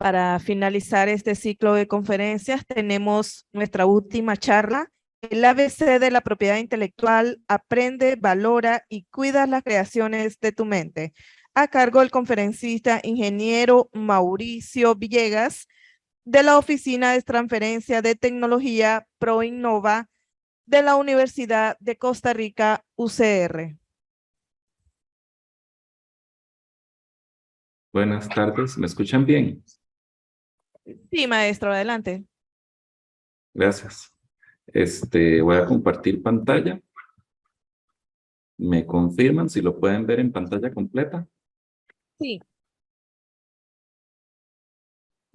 Para finalizar este ciclo de conferencias, tenemos nuestra última charla. El ABC de la propiedad intelectual: aprende, valora y cuida las creaciones de tu mente. A cargo del conferencista ingeniero Mauricio Villegas, de la Oficina de Transferencia de Tecnología ProInnova de la Universidad de Costa Rica, UCR. Buenas tardes, ¿me escuchan bien? Sí, maestro, adelante. Gracias. Voy a compartir pantalla. ¿Me confirman si lo pueden ver en pantalla completa? Sí.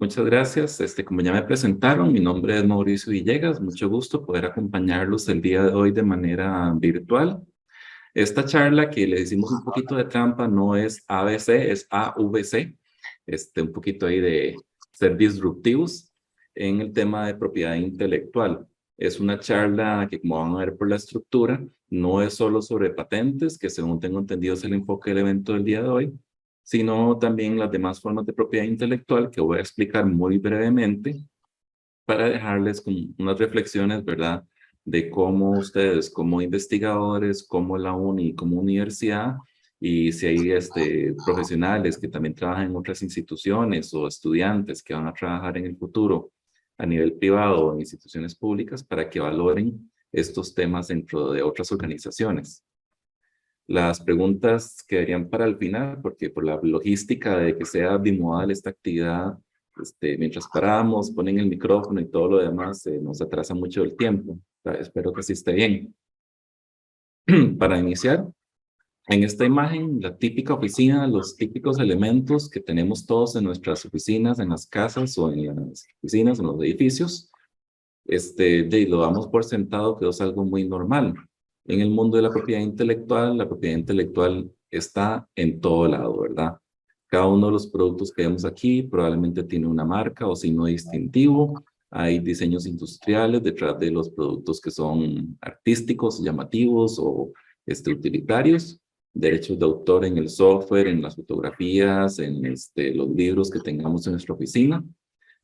Muchas gracias. Como ya me presentaron, mi nombre es Mauricio Villegas. Mucho gusto poder acompañarlos el día de hoy de manera virtual. Esta charla, que le hicimos un poquito de trampa, no es ABC, es AVC. Un poquito ahí de ser disruptivos en el tema de propiedad intelectual. Es una charla que, como van a ver por la estructura, no es solo sobre patentes, que según tengo entendido es el enfoque del evento del día de hoy, sino también las demás formas de propiedad intelectual que voy a explicar muy brevemente para dejarles con unas reflexiones, ¿verdad? De cómo ustedes, como investigadores, como la UNI, como universidad, y si hay profesionales que también trabajan en otras instituciones o estudiantes que van a trabajar en el futuro a nivel privado o en instituciones públicas, para que valoren estos temas dentro de otras organizaciones. Las preguntas quedarían para el final, porque por la logística de que sea bimodal esta actividad, mientras paramos, ponen el micrófono y todo lo demás, nos atrasa mucho el tiempo. Espero que así esté bien. Para iniciar, en esta imagen, la típica oficina, los típicos elementos que tenemos todos en nuestras oficinas, en las casas o en las oficinas, en los edificios, lo damos por sentado que es algo muy normal. En el mundo de la propiedad intelectual está en todo lado, ¿verdad? Cada uno de los productos que vemos aquí probablemente tiene una marca o signo distintivo. Hay diseños industriales detrás de los productos que son artísticos, llamativos o utilitarios. Derechos de autor en el software, en las fotografías, en los libros que tengamos en nuestra oficina.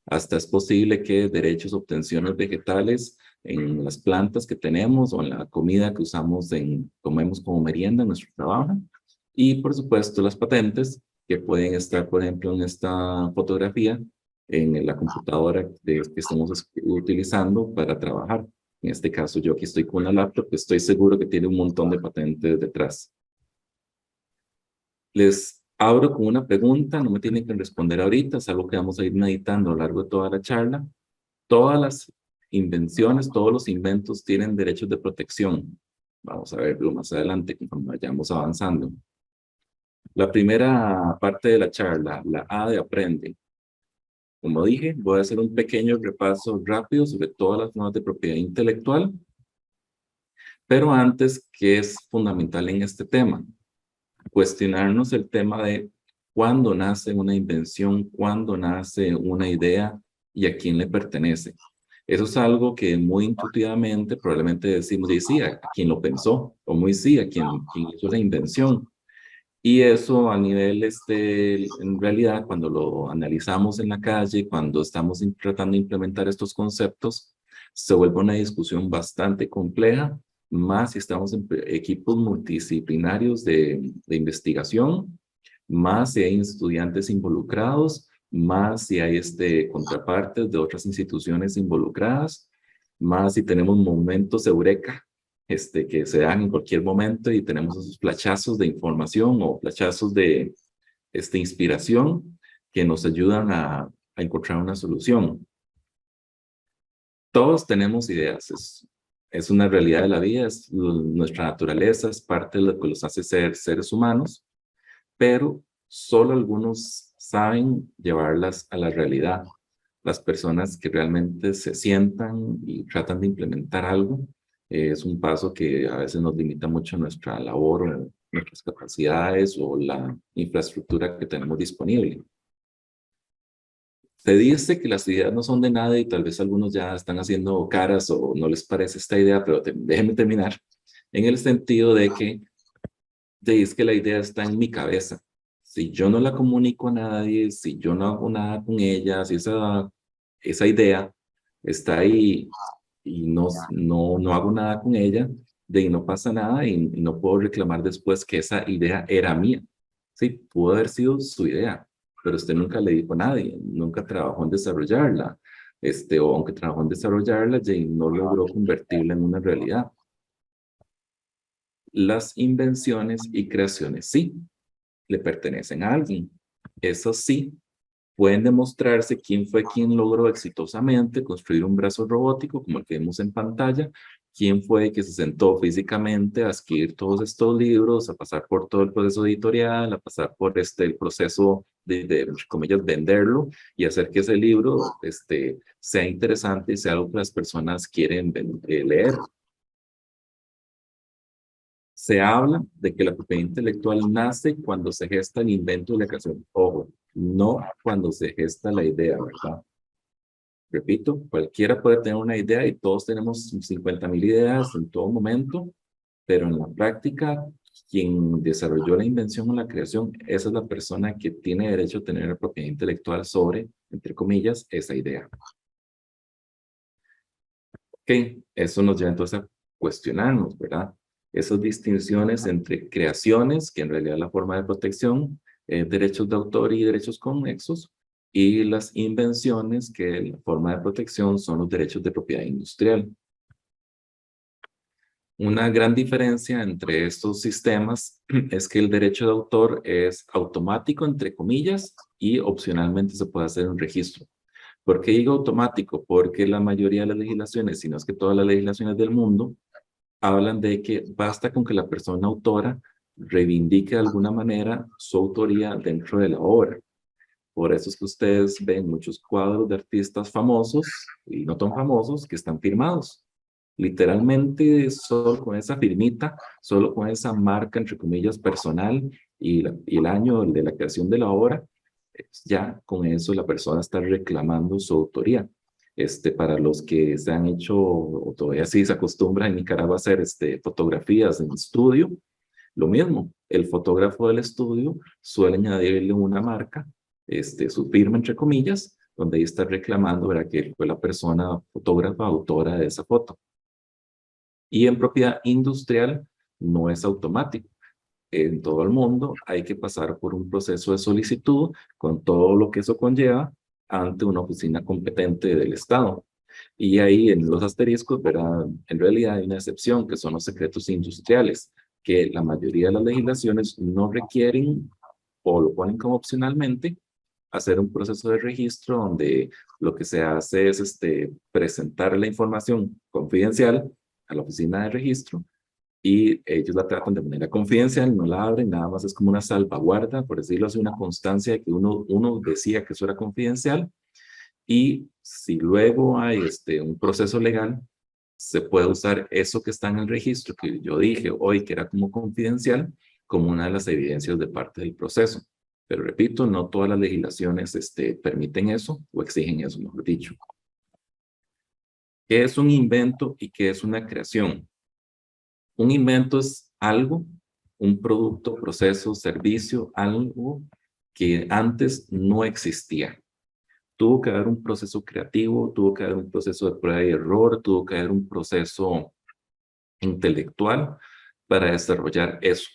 Hasta es posible que derechos de obtenciones vegetales en las plantas que tenemos o en la comida que usamos, comemos como merienda en nuestro trabajo. Y por supuesto las patentes que pueden estar, por ejemplo, en esta fotografía, en la computadora que estamos utilizando para trabajar. En este caso, yo aquí estoy con una laptop que estoy seguro que tiene un montón de patentes detrás. Les abro con una pregunta, no me tienen que responder ahorita, es algo que vamos a ir meditando a lo largo de toda la charla. Todas las invenciones, todos los inventos tienen derechos de protección. Vamos a verlo más adelante conforme vayamos avanzando. La primera parte de la charla, la A de aprende. Como dije, voy a hacer un pequeño repaso rápido sobre todas las formas de propiedad intelectual, pero antes, ¿qué es fundamental en este tema? Cuestionarnos el tema de cuándo nace una invención, cuándo nace una idea y a quién le pertenece. Eso es algo que muy intuitivamente probablemente decimos, y sí, a quien lo pensó, o muy sí, a quien hizo la invención. Y eso a nivel, en realidad, cuando lo analizamos en la calle, cuando estamos tratando de implementar estos conceptos, se vuelve una discusión bastante compleja, más si estamos en equipos multidisciplinarios de investigación, más si hay estudiantes involucrados, más si hay contrapartes de otras instituciones involucradas, más si tenemos momentos eureka que se dan en cualquier momento y tenemos esos flashazos de información o flashazos de inspiración que nos ayudan a encontrar una solución. Todos tenemos ideas, es una realidad de la vida, es nuestra naturaleza, es parte de lo que los hace ser seres humanos, pero solo algunos saben llevarlas a la realidad. Las personas que realmente se sientan y tratan de implementar algo, es un paso que a veces nos limita mucho nuestra labor, o nuestras capacidades o la infraestructura que tenemos disponible. Se dice que las ideas no son de nada y tal vez algunos ya están haciendo caras o no les parece esta idea, pero déjenme terminar en el sentido de que es que la idea está en mi cabeza. Si yo no la comunico a nadie, si yo no hago nada con ella, si esa idea está ahí y no hago nada con ella, de ahí no pasa nada y no puedo reclamar después que esa idea era mía. Sí, pudo haber sido su idea, pero usted nunca le dijo a nadie, nunca trabajó en desarrollarla, o aunque trabajó en desarrollarla, de ahí no logró convertirla en una realidad. Las invenciones y creaciones sí, le pertenecen a alguien. Eso sí, pueden demostrarse quién fue quien logró exitosamente construir un brazo robótico, como el que vemos en pantalla, quién fue que se sentó físicamente a escribir todos estos libros, a pasar por todo el proceso editorial, a pasar por el proceso de, entre comillas, venderlo y hacer que ese libro sea interesante y sea algo que las personas quieren leer. Se habla de que la propiedad intelectual nace cuando se gesta el invento y la creación. Ojo, no cuando se gesta la idea, ¿verdad? Repito, cualquiera puede tener una idea y todos tenemos 50,000 ideas en todo momento, pero en la práctica, quien desarrolló la invención o la creación, esa es la persona que tiene derecho a tener la propiedad intelectual sobre, entre comillas, esa idea. Ok, eso nos lleva entonces a cuestionarnos, ¿verdad? Esas distinciones entre creaciones, que en realidad es la forma de protección, derechos de autor y derechos conexos, y las invenciones, que la forma de protección son los derechos de propiedad industrial. Una gran diferencia entre estos sistemas es que el derecho de autor es automático, entre comillas, y opcionalmente se puede hacer un registro. ¿Por qué digo automático? Porque la mayoría de las legislaciones, si no es que todas las legislaciones del mundo, hablan de que basta con que la persona autora reivindique de alguna manera su autoría dentro de la obra. Por eso es que ustedes ven muchos cuadros de artistas famosos y no tan famosos que están firmados. Literalmente solo con esa firmita, solo con esa marca, entre comillas, personal y el año de la creación de la obra, ya con eso la persona está reclamando su autoría. Para los que se han hecho, o todavía sí se acostumbra en Nicaragua a hacer fotografías en estudio, lo mismo, el fotógrafo del estudio suele añadirle una marca, su firma entre comillas, donde ahí está reclamando, ¿verdad?, que fue la persona fotógrafa autora de esa foto. Y en propiedad industrial no es automático. En todo el mundo hay que pasar por un proceso de solicitud con todo lo que eso conlleva ante una oficina competente del Estado. Y ahí en los asteriscos, ¿verdad?, en realidad hay una excepción que son los secretos industriales, que la mayoría de las legislaciones no requieren o lo ponen como opcionalmente hacer un proceso de registro donde lo que se hace es presentar la información confidencial a la oficina de registro y ellos la tratan de manera confidencial, no la abren, nada más es como una salvaguarda, por decirlo así, una constancia de que uno decía que eso era confidencial, y si luego hay un proceso legal, se puede usar eso que está en el registro, que yo dije hoy que era como confidencial, como una de las evidencias de parte del proceso. Pero repito, no todas las legislaciones permiten eso o exigen eso, mejor dicho. ¿Qué es un invento y qué es una creación? Un invento es algo, un producto, proceso, servicio, algo que antes no existía. Tuvo que haber un proceso creativo, tuvo que haber un proceso de prueba y error, tuvo que haber un proceso intelectual para desarrollar eso.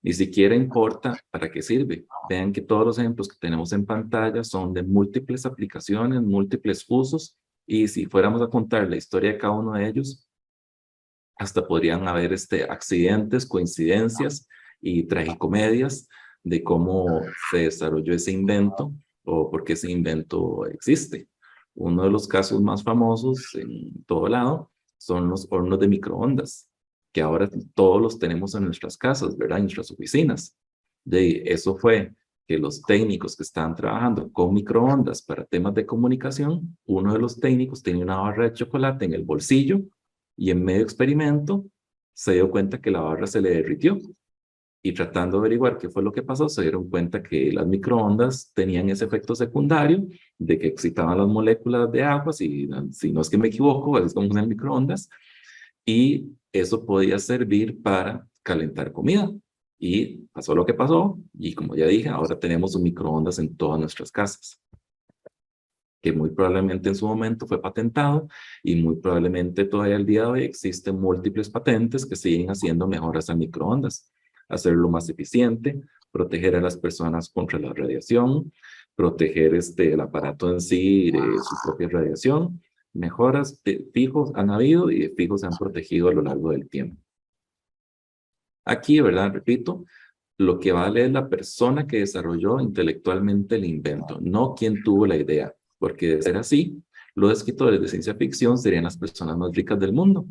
Ni siquiera importa para qué sirve. Vean que todos los ejemplos que tenemos en pantalla son de múltiples aplicaciones, múltiples usos, y si fuéramos a contar la historia de cada uno de ellos, hasta podrían haber accidentes, coincidencias y tragicomedias de cómo se desarrolló ese invento o por qué ese invento existe. Uno de los casos más famosos en todo lado son los hornos de microondas, que ahora todos los tenemos en nuestras casas, ¿verdad? En nuestras oficinas. Eso fue que los técnicos que estaban trabajando con microondas para temas de comunicación, uno de los técnicos tenía una barra de chocolate en el bolsillo y en medio experimento se dio cuenta que la barra se le derritió. Y tratando de averiguar qué fue lo que pasó, se dieron cuenta que las microondas tenían ese efecto secundario de que excitaban las moléculas de agua, si no es que me equivoco, es como en microondas, y eso podía servir para calentar comida. Y pasó lo que pasó, y como ya dije, ahora tenemos un microondas en todas nuestras casas, que muy probablemente en su momento fue patentado y muy probablemente todavía al día de hoy existen múltiples patentes que siguen haciendo mejoras al microondas, hacerlo más eficiente, proteger a las personas contra la radiación, proteger el aparato en sí de su propia radiación. Mejoras de fijos han habido y de fijos se han protegido a lo largo del tiempo. Aquí, ¿verdad? Repito, lo que vale es la persona que desarrolló intelectualmente el invento, no quien tuvo la idea, porque de ser así, los escritores de ciencia ficción serían las personas más ricas del mundo.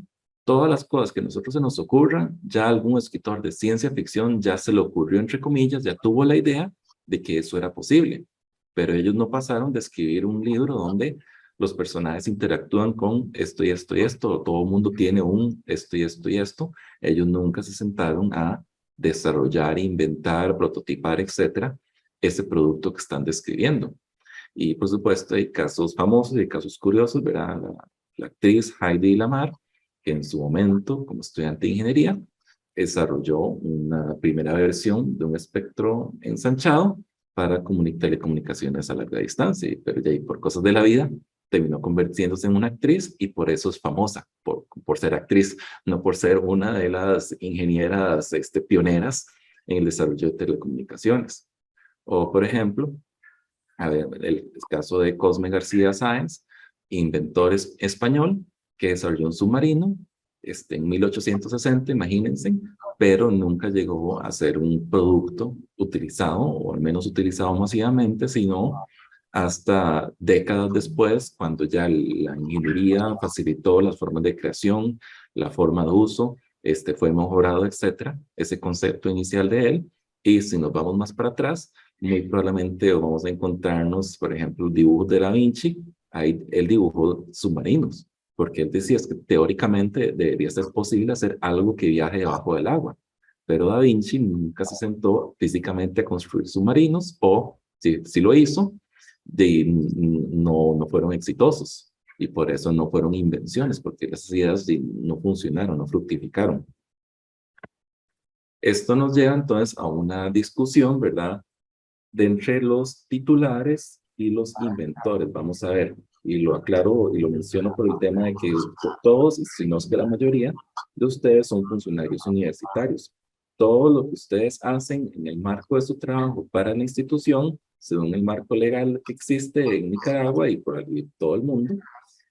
Todas las cosas que a nosotros se nos ocurran, ya algún escritor de ciencia ficción ya se le ocurrió, entre comillas, ya tuvo la idea de que eso era posible, pero ellos no pasaron de escribir un libro donde los personajes interactúan con esto y esto y esto, todo el mundo tiene un esto y esto y esto, ellos nunca se sentaron a desarrollar, inventar, prototipar, etcétera, ese producto que están describiendo. Y por supuesto hay casos famosos y casos curiosos, ¿verdad? La actriz Heidi Lamar, que en su momento, como estudiante de ingeniería, desarrolló una primera versión de un espectro ensanchado para telecomunicaciones a larga distancia, pero ya por cosas de la vida terminó convirtiéndose en una actriz y por eso es famosa, por ser actriz, no por ser una de las ingenieras pioneras en el desarrollo de telecomunicaciones. O, por ejemplo, a ver, el caso de Cosme García Sáenz, inventor español que desarrolló un submarino en 1860, imagínense, pero nunca llegó a ser un producto utilizado, o al menos utilizado masivamente, sino hasta décadas después, cuando ya la ingeniería facilitó las formas de creación, la forma de uso, fue mejorado, etcétera, ese concepto inicial de él. Y si nos vamos más para atrás, muy probablemente vamos a encontrarnos, por ejemplo, dibujos de Da Vinci, ahí él dibujó submarinos, porque él decía que teóricamente debería ser posible hacer algo que viaje debajo del agua, pero Da Vinci nunca se sentó físicamente a construir submarinos, o si lo hizo, no fueron exitosos, y por eso no fueron invenciones, porque las ideas no funcionaron, no fructificaron. Esto nos lleva entonces a una discusión, ¿verdad?, de entre los titulares y los inventores. Vamos a ver, y lo aclaro y lo menciono por el tema de que todos, si no es que la mayoría de ustedes son funcionarios universitarios. Todo lo que ustedes hacen en el marco de su trabajo para la institución, según el marco legal que existe en Nicaragua y por todo el mundo,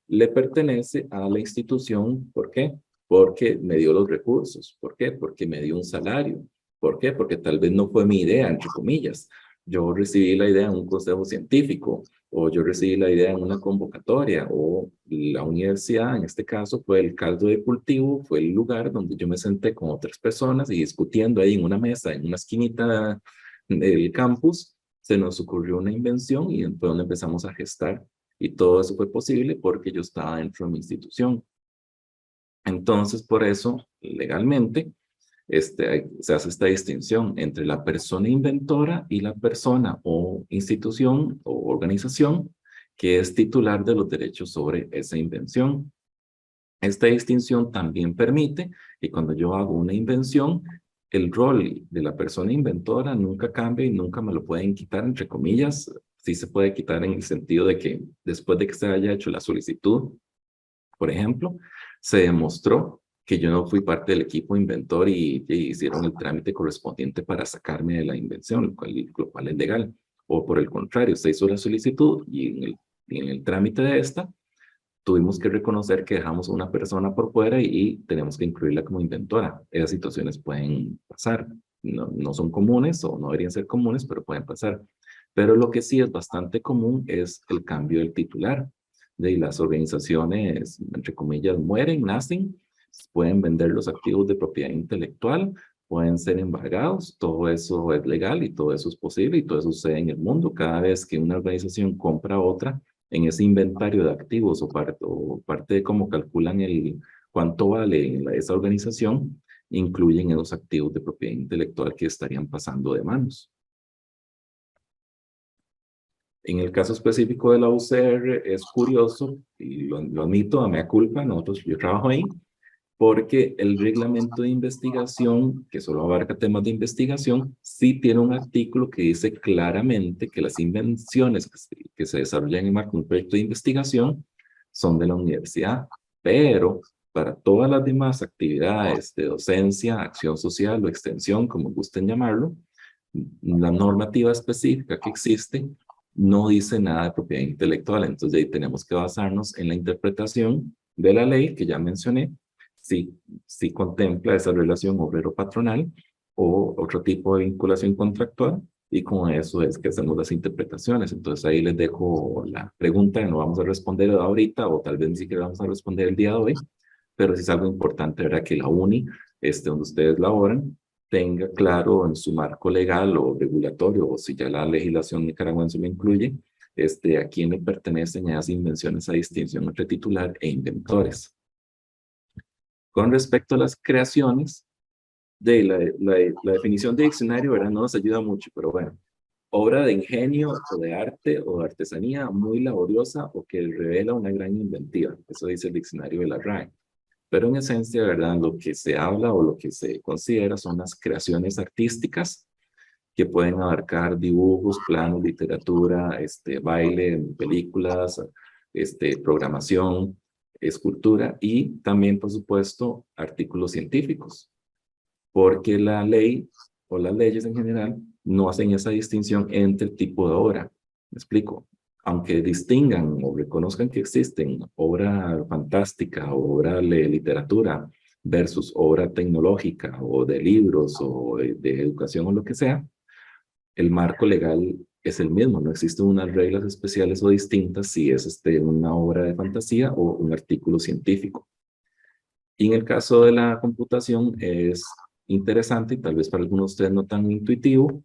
le pertenece a la institución. ¿Por qué? Porque me dio los recursos. ¿Por qué? Porque me dio un salario. ¿Por qué? Porque tal vez no fue mi idea, entre comillas. Yo recibí la idea en un consejo científico, o yo recibí la idea en una convocatoria, o la universidad, en este caso, fue el caldo de cultivo, fue el lugar donde yo me senté con otras personas y discutiendo ahí en una mesa, en una esquinita del campus, se nos ocurrió una invención y fue donde empezamos a gestar. Y todo eso fue posible porque yo estaba dentro de mi institución. Entonces, por eso, legalmente, se hace esta distinción entre la persona inventora y la persona o institución o organización que es titular de los derechos sobre esa invención. Esta distinción también permite que cuando yo hago una invención, el rol de la persona inventora nunca cambia y nunca me lo pueden quitar, entre comillas. Sí se puede quitar en el sentido de que después de que se haya hecho la solicitud, por ejemplo, se demostró que yo no fui parte del equipo inventor y hicieron el trámite correspondiente para sacarme de la invención, lo cual es legal. O por el contrario, se hizo la solicitud y en el trámite de esta, tuvimos que reconocer que dejamos a una persona por fuera y tenemos que incluirla como inventora. Esas situaciones pueden pasar. No son comunes o no deberían ser comunes, pero pueden pasar. Pero lo que sí es bastante común es el cambio del titular. De las organizaciones, entre comillas, mueren, nacen, pueden vender los activos de propiedad intelectual, pueden ser embargados, todo eso es legal y todo eso es posible y todo eso sucede en el mundo. Cada vez que una organización compra otra, en ese inventario de activos o parte de cómo calculan cuánto vale esa organización, incluyen esos activos de propiedad intelectual que estarían pasando de manos. En el caso específico de la UCR es curioso, y lo admito, a mea culpa, yo trabajo ahí, porque el reglamento de investigación, que solo abarca temas de investigación, sí tiene un artículo que dice claramente que las invenciones que se desarrollan en el marco de un proyecto de investigación son de la universidad, pero para todas las demás actividades de docencia, acción social o extensión, como gusten llamarlo, la normativa específica que existe no dice nada de propiedad intelectual. Entonces ahí tenemos que basarnos en la interpretación de la ley que ya mencioné, si contempla esa relación obrero-patronal o otro tipo de vinculación contractual, y con eso es que hacemos las interpretaciones. Entonces ahí les dejo la pregunta que no vamos a responder ahorita, o tal vez ni siquiera vamos a responder el día de hoy, pero sí es algo importante, ¿verdad? Que la UNI, donde ustedes laboran, tenga claro en su marco legal o regulatorio, o si ya la legislación nicaragüense lo incluye, a quién le pertenecen esas invenciones a distinción entre titular e inventores. Con respecto a las creaciones, la definición de diccionario, ¿verdad? No nos ayuda mucho, pero bueno, obra de ingenio o de arte o de artesanía muy laboriosa o que revela una gran inventiva. Eso dice el diccionario de la RAE. Pero en esencia, ¿verdad? Lo que se habla o lo que se considera son las creaciones artísticas que pueden abarcar dibujos, planos, literatura, baile, películas, programación, escultura y también, por supuesto, artículos científicos, porque la ley o las leyes en general no hacen esa distinción entre el tipo de obra. ¿Me explico? Aunque distingan o reconozcan que existen obra fantástica, obra de literatura versus obra tecnológica o de libros o de educación o lo que sea, el marco legal es el mismo, no existen unas reglas especiales o distintas si es una obra de fantasía o un artículo científico. Y en el caso de la computación es interesante y tal vez para algunos de ustedes no tan intuitivo,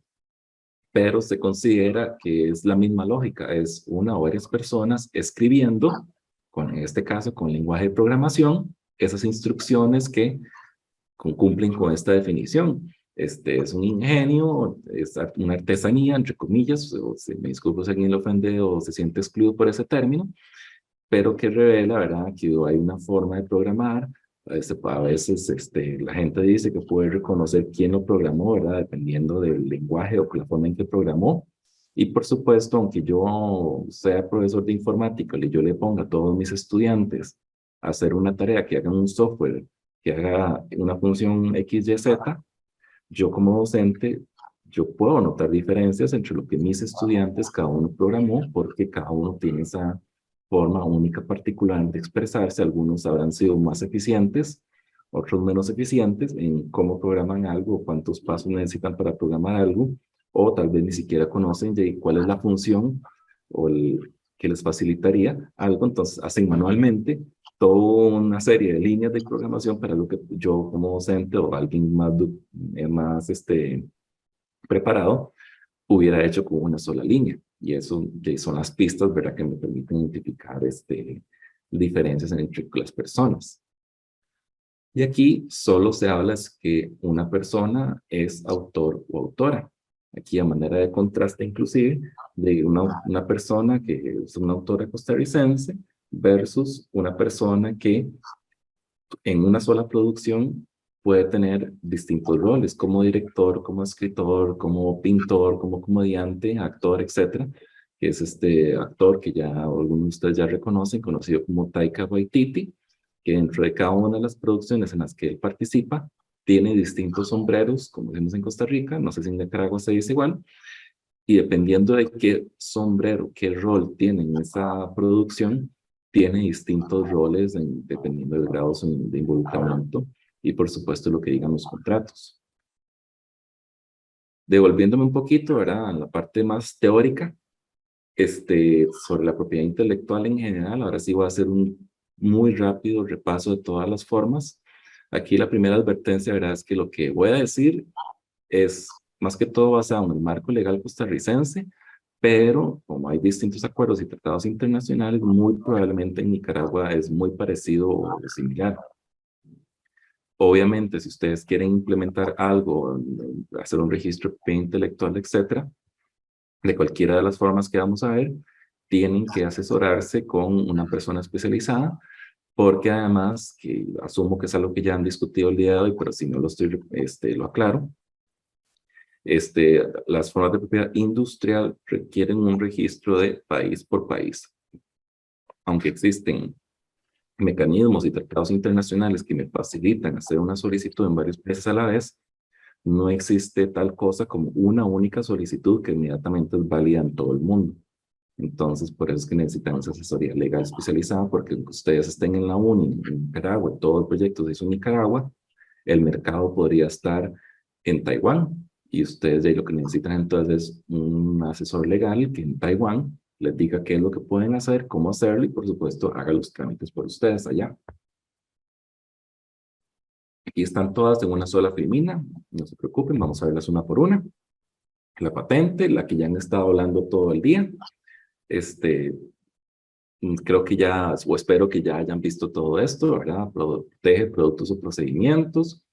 pero se considera que es la misma lógica, es una o varias personas escribiendo, en este caso con lenguaje de programación, esas instrucciones que cumplen con esta definición. Es un ingenio, es una artesanía, entre comillas, o me disculpo si alguien le ofende o se siente excluido por ese término, pero que revela, ¿verdad?, que hay una forma de programar. A veces la gente dice que puede reconocer quién lo programó, ¿verdad?, dependiendo del lenguaje o la forma en que programó. Y por supuesto, aunque yo sea profesor de informática y yo le ponga a todos mis estudiantes a hacer una tarea que haga un software, que haga una función X, Y, Z, yo como docente, yo puedo notar diferencias entre lo que mis estudiantes cada uno programó, porque cada uno tiene esa forma única particular de expresarse. Algunos habrán sido más eficientes, otros menos eficientes en cómo programan algo, cuántos pasos necesitan para programar algo, o tal vez ni siquiera conocen de cuál es la función o que les facilitaría algo, entonces hacen manualmente toda una serie de líneas de programación para lo que yo como docente o alguien más preparado hubiera hecho con una sola línea. Y eso que son las pistas, ¿verdad?, que me permiten identificar diferencias entre las personas. Y aquí solo se habla es que una persona es autor o autora. Aquí a manera de contraste inclusive de una persona que es una autora costarricense versus una persona que en una sola producción puede tener distintos roles, como director, como escritor, como pintor, como comediante, actor, etcétera, que es este actor que ya algunos de ustedes ya reconocen, conocido como Taika Waititi, que dentro de cada una de las producciones en las que él participa, tiene distintos sombreros, como decimos en Costa Rica, no sé si en Nicaragua se dice igual, y dependiendo de qué sombrero, qué rol tiene en esa producción, tiene distintos roles dependiendo del grado de involucramiento y por supuesto lo que digan los contratos. Devolviéndome un poquito, ¿verdad?, a la parte más teórica, sobre la propiedad intelectual en general, ahora sí voy a hacer un muy rápido repaso de todas las formas. Aquí la primera advertencia, ¿verdad?, es que lo que voy a decir es más que todo basado en el marco legal costarricense, pero como hay distintos acuerdos y tratados internacionales, muy probablemente en Nicaragua es muy parecido o similar. Obviamente, si ustedes quieren implementar algo, hacer un registro de propiedad intelectual, etcétera, de cualquiera de las formas que vamos a ver, tienen que asesorarse con una persona especializada, porque además, que asumo que es algo que ya han discutido el día de hoy, pero si no lo estoy, lo aclaro, las formas de propiedad industrial requieren un registro de país por país. Aunque existen mecanismos y tratados internacionales que me facilitan hacer una solicitud en varios países a la vez, no existe tal cosa como una única solicitud que inmediatamente es válida en todo el mundo. Entonces, por eso es que necesitan esa asesoría legal especializada, porque aunque ustedes estén en la UNI, en Nicaragua, todo el proyecto se hizo en Nicaragua, el mercado podría estar en Taiwán, y ustedes ya lo que necesitan entonces es un asesor legal que en Taiwán les diga qué es lo que pueden hacer, cómo hacerlo, y por supuesto haga los trámites por ustedes allá. Aquí están todas en una sola filmina, no se preocupen, vamos a verlas una por una. La patente, la que ya han estado hablando todo el día. Creo que ya, o espero que ya hayan visto todo esto, ¿verdad? Protege productos o procedimientos.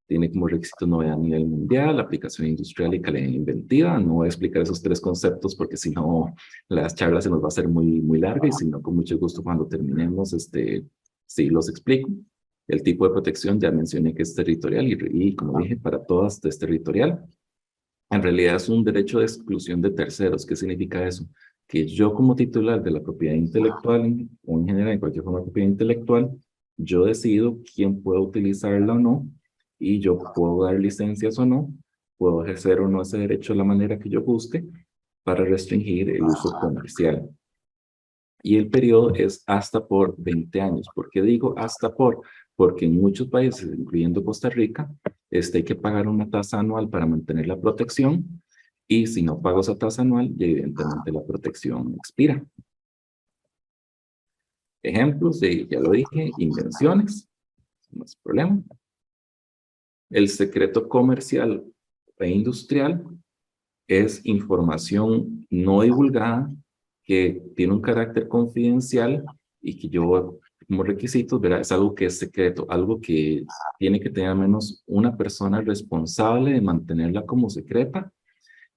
Tiene como requisito novedad a nivel mundial, aplicación industrial y calidad inventiva. No voy a explicar esos tres conceptos porque si no, las charlas se nos va a hacer muy larga, y si no, con mucho gusto cuando terminemos, sí los explico. El tipo de protección ya mencioné que es territorial, y como dije, para todas es territorial. En realidad es un derecho de exclusión de terceros. ¿Qué significa eso? Que yo como titular de la propiedad intelectual, o en general en cualquier forma de propiedad intelectual, yo decido quién puede utilizarla o no, y yo puedo dar licencias o no, puedo ejercer o no ese derecho de la manera que yo guste para restringir el uso comercial. Y el periodo es hasta por 20 años. ¿Por qué digo hasta por? Porque en muchos países, incluyendo Costa Rica, hay que pagar una tasa anual para mantener la protección, y si no pago esa tasa anual, ya evidentemente la protección expira. Ejemplos de, ya lo dije, invenciones, no es problema. El secreto comercial e industrial es información no divulgada que tiene un carácter confidencial y que yo, como requisitos, ¿verdad? Es algo que es secreto, algo que tiene que tener al menos una persona responsable de mantenerla como secreta,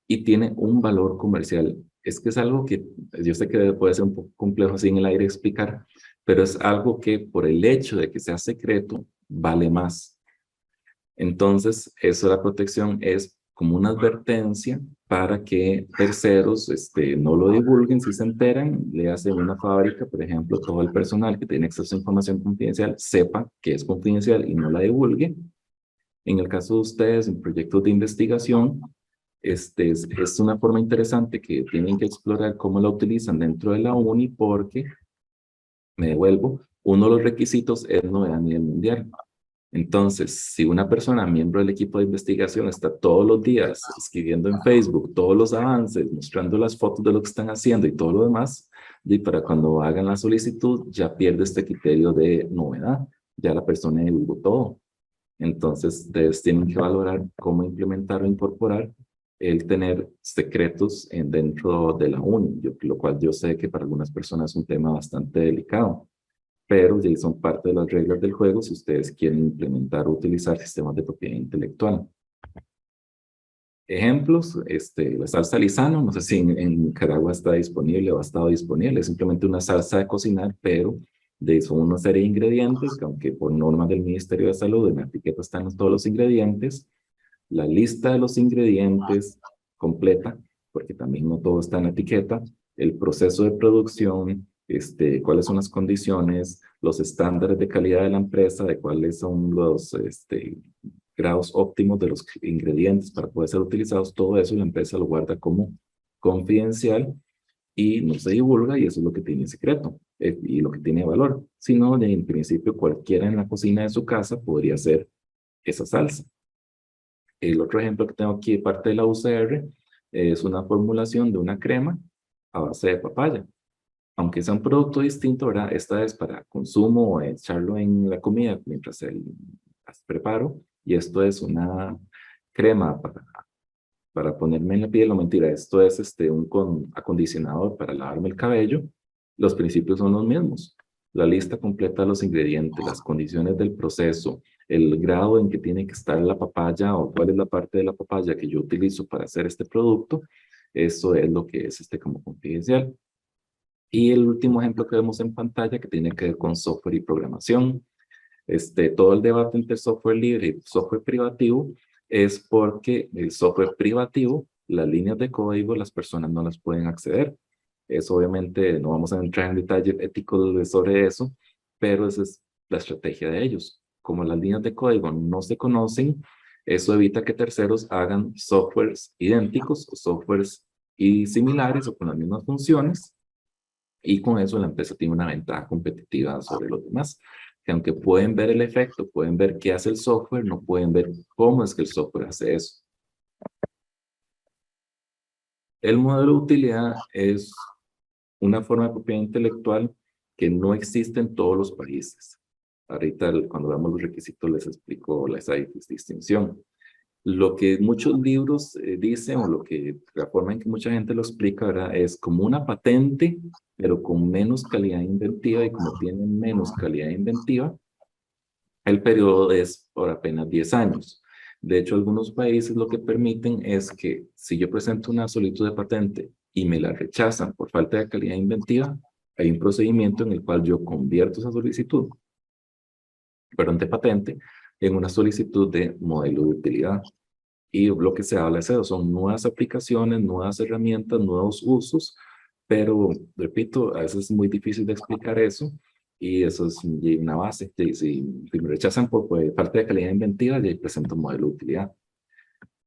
y tiene un valor comercial. Es que es algo que yo sé que puede ser un poco complejo así en el aire explicar, pero es algo que por el hecho de que sea secreto vale más. Entonces, eso de la protección es como una advertencia para que terceros no lo divulguen. Si se enteran, le hacen una fábrica, por ejemplo, todo el personal que tiene acceso a información confidencial sepa que es confidencial y no la divulgue. En el caso de ustedes, en proyectos de investigación, es una forma interesante que tienen que explorar cómo la utilizan dentro de la UNI, porque, me devuelvo, uno de los requisitos es novedad a nivel mundial. Entonces, si una persona, miembro del equipo de investigación, está todos los días escribiendo en Facebook todos los avances, mostrando las fotos de lo que están haciendo y todo lo demás, y para cuando hagan la solicitud ya pierde este criterio de novedad, ya la persona divulgó todo. Entonces, ustedes tienen que valorar cómo implementar o incorporar el tener secretos dentro de la UNI, lo cual yo sé que para algunas personas es un tema bastante delicado, pero ya son parte de las reglas del juego si ustedes quieren implementar o utilizar sistemas de propiedad intelectual. Ejemplos, la salsa Lizano, no sé si en Nicaragua está disponible o ha estado disponible, es simplemente una salsa de cocinar, pero son una serie de ingredientes que, aunque por normas del Ministerio de Salud en la etiqueta están todos los ingredientes, la lista de los ingredientes completa, porque también no todo está en la etiqueta, el proceso de producción, cuáles son las condiciones, los estándares de calidad de la empresa, de cuáles son los grados óptimos de los ingredientes para poder ser utilizados, todo eso la empresa lo guarda como confidencial y no se divulga, y eso es lo que tiene secreto y lo que tiene valor. Si no, en principio cualquiera en la cocina de su casa podría hacer esa salsa. El otro ejemplo que tengo aquí de parte de la UCR es una formulación de una crema a base de papaya. Aunque sea un producto distinto, ¿verdad? Esta es para consumo o echarlo en la comida mientras las preparo. Y esto es una crema para ponerme en la piel. No, mentira, esto es un acondicionador para lavarme el cabello. Los principios son los mismos. La lista completa de los ingredientes, las condiciones del proceso, el grado en que tiene que estar la papaya o cuál es la parte de la papaya que yo utilizo para hacer este producto. Eso es lo que es como confidencial. Y el último ejemplo que vemos en pantalla que tiene que ver con software y programación. Todo el debate entre software libre y software privativo es porque el software privativo, las líneas de código, las personas no las pueden acceder. Eso obviamente no vamos a entrar en detalle ético sobre eso, pero esa es la estrategia de ellos. Como las líneas de código no se conocen, eso evita que terceros hagan softwares idénticos o softwares y similares o con las mismas funciones, y con eso la empresa tiene una ventaja competitiva sobre los demás. Que aunque pueden ver el efecto, pueden ver qué hace el software, no pueden ver cómo es que el software hace eso. El modelo de utilidad es una forma de propiedad intelectual que no existe en todos los países. Ahorita, cuando veamos los requisitos, les explico esa distinción. Lo que muchos libros dicen, o lo que la forma en que mucha gente lo explica, ¿verdad? Es como una patente, pero con menos calidad inventiva, y como tiene menos calidad inventiva, el periodo es por apenas 10 años. De hecho, algunos países lo que permiten es que si yo presento una solicitud de patente y me la rechazan por falta de calidad inventiva, hay un procedimiento en el cual yo convierto esa solicitud, perdón, de patente, en una solicitud de modelo de utilidad. Y lo que se habla es eso, son nuevas aplicaciones, nuevas herramientas, nuevos usos, pero, repito, a veces es muy difícil de explicar eso, y eso es una base. Si me rechazan por falta de calidad inventiva, ya presento un modelo de utilidad.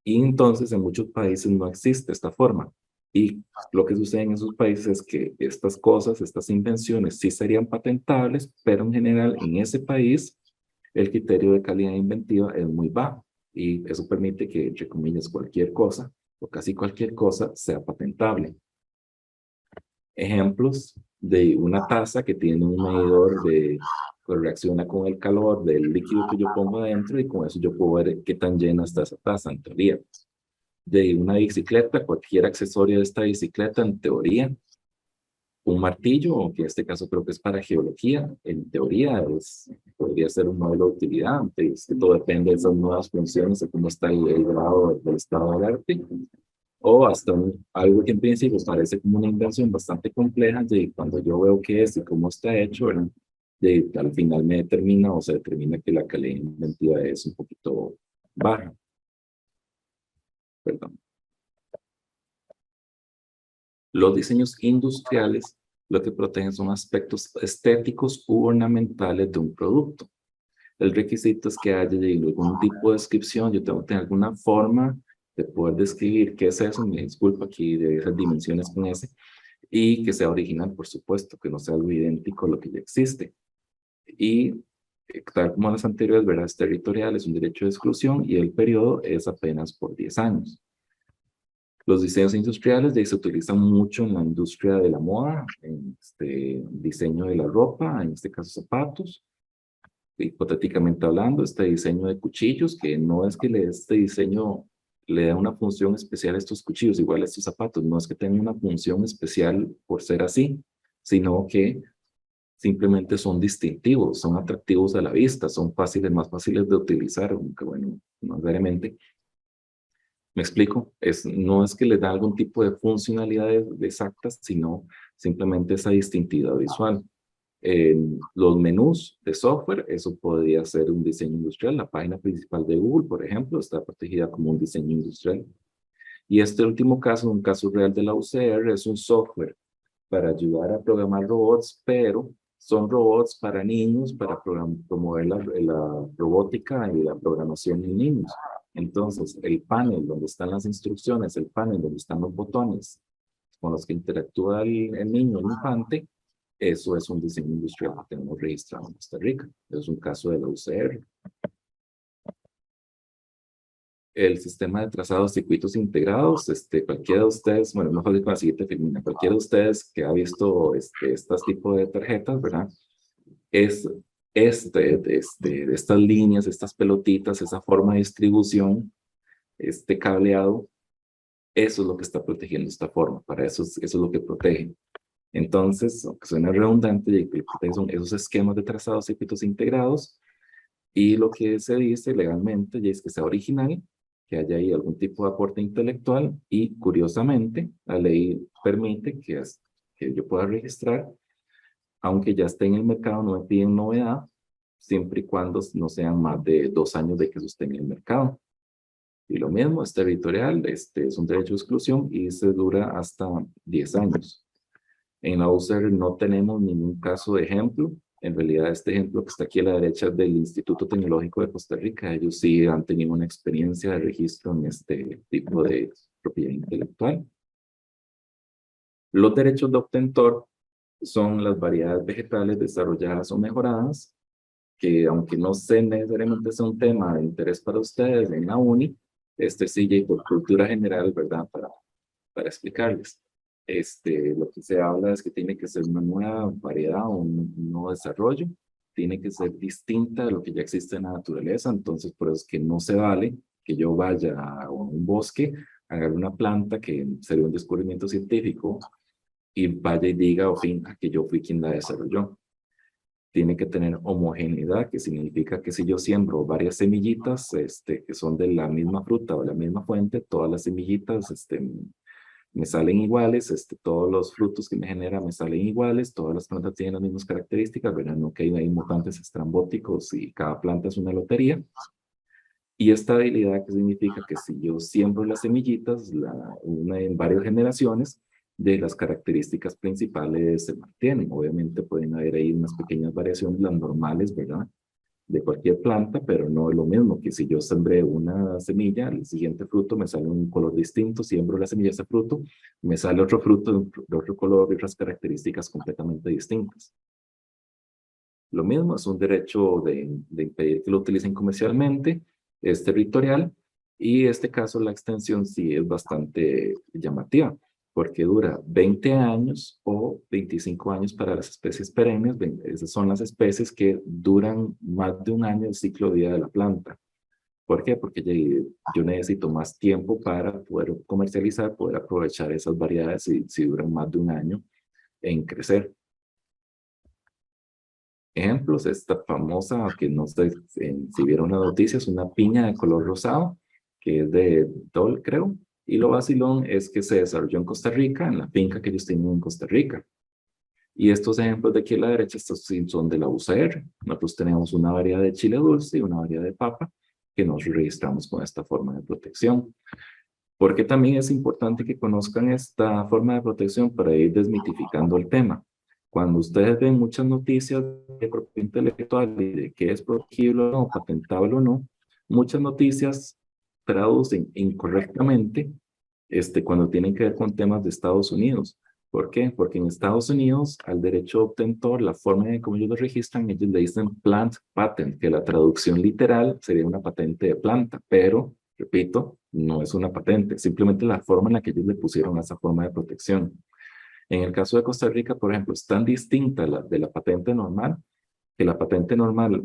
Y entonces en muchos países no existe esta forma. Y lo que sucede en esos países es que estas cosas, estas invenciones sí serían patentables, pero en general en ese país el criterio de calidad inventiva es muy bajo, y eso permite que, entre comillas, cualquier cosa o casi cualquier cosa sea patentable. Ejemplos de una taza que tiene un medidor que reacciona con el calor del líquido que yo pongo adentro, y con eso yo puedo ver qué tan llena está esa taza en teoría. De una bicicleta, cualquier accesorio de esta bicicleta en teoría. Un martillo, que en este caso creo que es para geología, en teoría podría ser un modelo de utilidad, es que todo depende de esas nuevas funciones, de cómo está el grado del estado del arte, o hasta algo que en principio parece como una invención bastante compleja, y cuando yo veo qué es y cómo está hecho, ¿verdad? Al final me determina, o se determina que la calidad inventiva es un poquito baja. Perdón. Los diseños industriales lo que protegen son aspectos estéticos u ornamentales de un producto. El requisito es que haya algún tipo de descripción, yo tengo que tener alguna forma de poder describir qué es eso, me disculpo aquí de esas dimensiones con ese, y que sea original, por supuesto, que no sea algo idéntico a lo que ya existe. Y tal como las anteriores, ¿verdad? Es territorial, es un derecho de exclusión, y el periodo es apenas por 10 años. Los diseños industriales se utilizan mucho en la industria de la moda, en diseño de la ropa, en este caso zapatos. Hipotéticamente hablando, este diseño de cuchillos, que no es que este diseño le da una función especial a estos cuchillos, igual a estos zapatos, no es que tengan una función especial por ser así, sino que simplemente son distintivos, son atractivos a la vista, son fáciles, más fáciles de utilizar, aunque bueno, no necesariamente. ¿Me explico? No es que le da algún tipo de funcionalidades exactas, sino simplemente esa distintividad visual. Los menús de software, eso podría ser un diseño industrial. La página principal de Google, por ejemplo, está protegida como un diseño industrial. Y este último caso, un caso real de la UCR, es un software para ayudar a programar robots, pero son robots para niños, para promover la robótica y la programación en niños. Entonces, el panel donde están las instrucciones, el panel donde están los botones con los que interactúa el niño, el infante, eso es un diseño industrial que tenemos registrado en Costa Rica. Es un caso de la UCR. El sistema de trazados circuitos integrados, cualquiera de ustedes, bueno, no fácil con la siguiente filmina, cualquiera de ustedes que ha visto estos tipos de tarjetas, ¿verdad? Es de estas líneas, estas pelotitas, esa forma de distribución, este cableado, eso es lo que está protegiendo esta forma, para eso es lo que protege. Entonces, aunque suena redundante, son esos esquemas de trazados circuitos integrados, y lo que se dice legalmente ya es que sea original, que haya ahí algún tipo de aporte intelectual, y curiosamente, la ley permite que que yo pueda registrar, aunque ya esté en el mercado, no me piden novedad, siempre y cuando no sean más de 2 años de que eso esté en el mercado. Y lo mismo, es territorial, es un derecho de exclusión y se dura hasta 10 años. En la UCR no tenemos ningún caso de ejemplo. En realidad, este ejemplo que está aquí a la derecha es del Instituto Tecnológico de Costa Rica. Ellos sí han tenido una experiencia de registro en este tipo de propiedad intelectual. Los derechos de obtentor son las variedades vegetales desarrolladas o mejoradas, que aunque no sé necesariamente es un tema de interés para ustedes en la uni, sí, y por cultura general, ¿verdad? Para explicarles. Lo que se habla es que tiene que ser una nueva variedad o un nuevo desarrollo, tiene que ser distinta de lo que ya existe en la naturaleza, entonces por eso es que no se vale que yo vaya a un bosque, agarre una planta que sería un descubrimiento científico y vaya y diga, o fin, que yo fui quien la desarrolló. Tiene que tener homogeneidad, que significa que si yo siembro varias semillitas que son de la misma fruta o la misma fuente, todas las semillitas me salen iguales, todos los frutos que me genera me salen iguales, todas las plantas tienen las mismas características, ¿verdad? No que hay mutantes estrambóticos y cada planta es una lotería. Y estabilidad, que significa que si yo siembro las semillitas, en varias generaciones, de las características principales se mantienen. Obviamente pueden haber ahí unas pequeñas variaciones, las normales, ¿verdad? De cualquier planta, pero no es lo mismo que si yo sembré una semilla, el siguiente fruto me sale un color distinto, siembro la semilla, ese fruto, me sale otro fruto de otro color y otras características completamente distintas. Lo mismo, es un derecho de impedir que lo utilicen comercialmente, es territorial, y en este caso la extensión sí es bastante llamativa, porque dura 20 años o 25 años para las especies perennes. Esas son las especies que duran más de un año el ciclo de vida de la planta. ¿Por qué? Porque yo necesito más tiempo para poder comercializar, poder aprovechar esas variedades si duran más de un año en crecer. Ejemplos, esta famosa, que no sé si vieron las noticias, una piña de color rosado, que es de Dole, creo, y lo vacilón es que se desarrolló en Costa Rica, en la finca que ellos tienen en Costa Rica. Y estos ejemplos de aquí a la derecha, estos sí son de la UCR. Nosotros tenemos una variedad de chile dulce y una variedad de papa que nos registramos con esta forma de protección. Porque también es importante que conozcan esta forma de protección para ir desmitificando el tema. Cuando ustedes ven muchas noticias de propiedad intelectual y de qué es protegible o no, patentable o no, muchas noticias traducen incorrectamente cuando tienen que ver con temas de Estados Unidos. ¿Por qué? Porque en Estados Unidos, al derecho obtentor, la forma de cómo ellos lo registran, ellos le dicen plant patent, que la traducción literal sería una patente de planta, pero, repito, no es una patente, simplemente la forma en la que ellos le pusieron a esa forma de protección. En el caso de Costa Rica, por ejemplo, es tan distinta de la patente normal, que la patente normal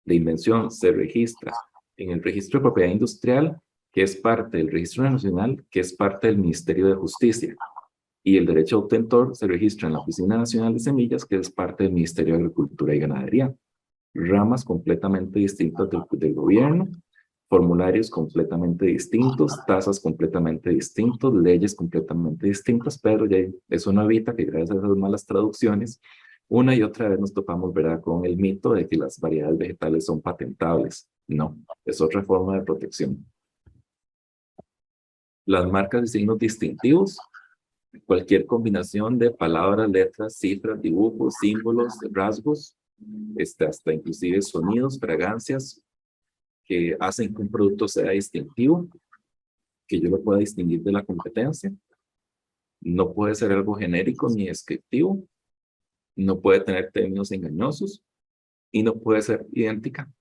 de invención se registra en el registro de propiedad industrial, que es parte del registro nacional, que es parte del Ministerio de Justicia. Y el derecho de obtentor se registra en la Oficina Nacional de Semillas, que es parte del Ministerio de Agricultura y Ganadería. Ramas completamente distintas del gobierno, formularios completamente distintos, tasas completamente distintos, leyes completamente distintas, pero ya eso no evita que gracias a esas malas traducciones, una y otra vez nos topamos, ¿verdad?, con el mito de que las variedades vegetales son patentables. No, es otra forma de protección. Las marcas y signos distintivos, cualquier combinación de palabras, letras, cifras, dibujos, símbolos, rasgos, hasta inclusive sonidos, fragancias, que hacen que un producto sea distintivo, que yo lo pueda distinguir de la competencia. No puede ser algo genérico ni descriptivo, no puede tener términos engañosos y no puede ser idéntica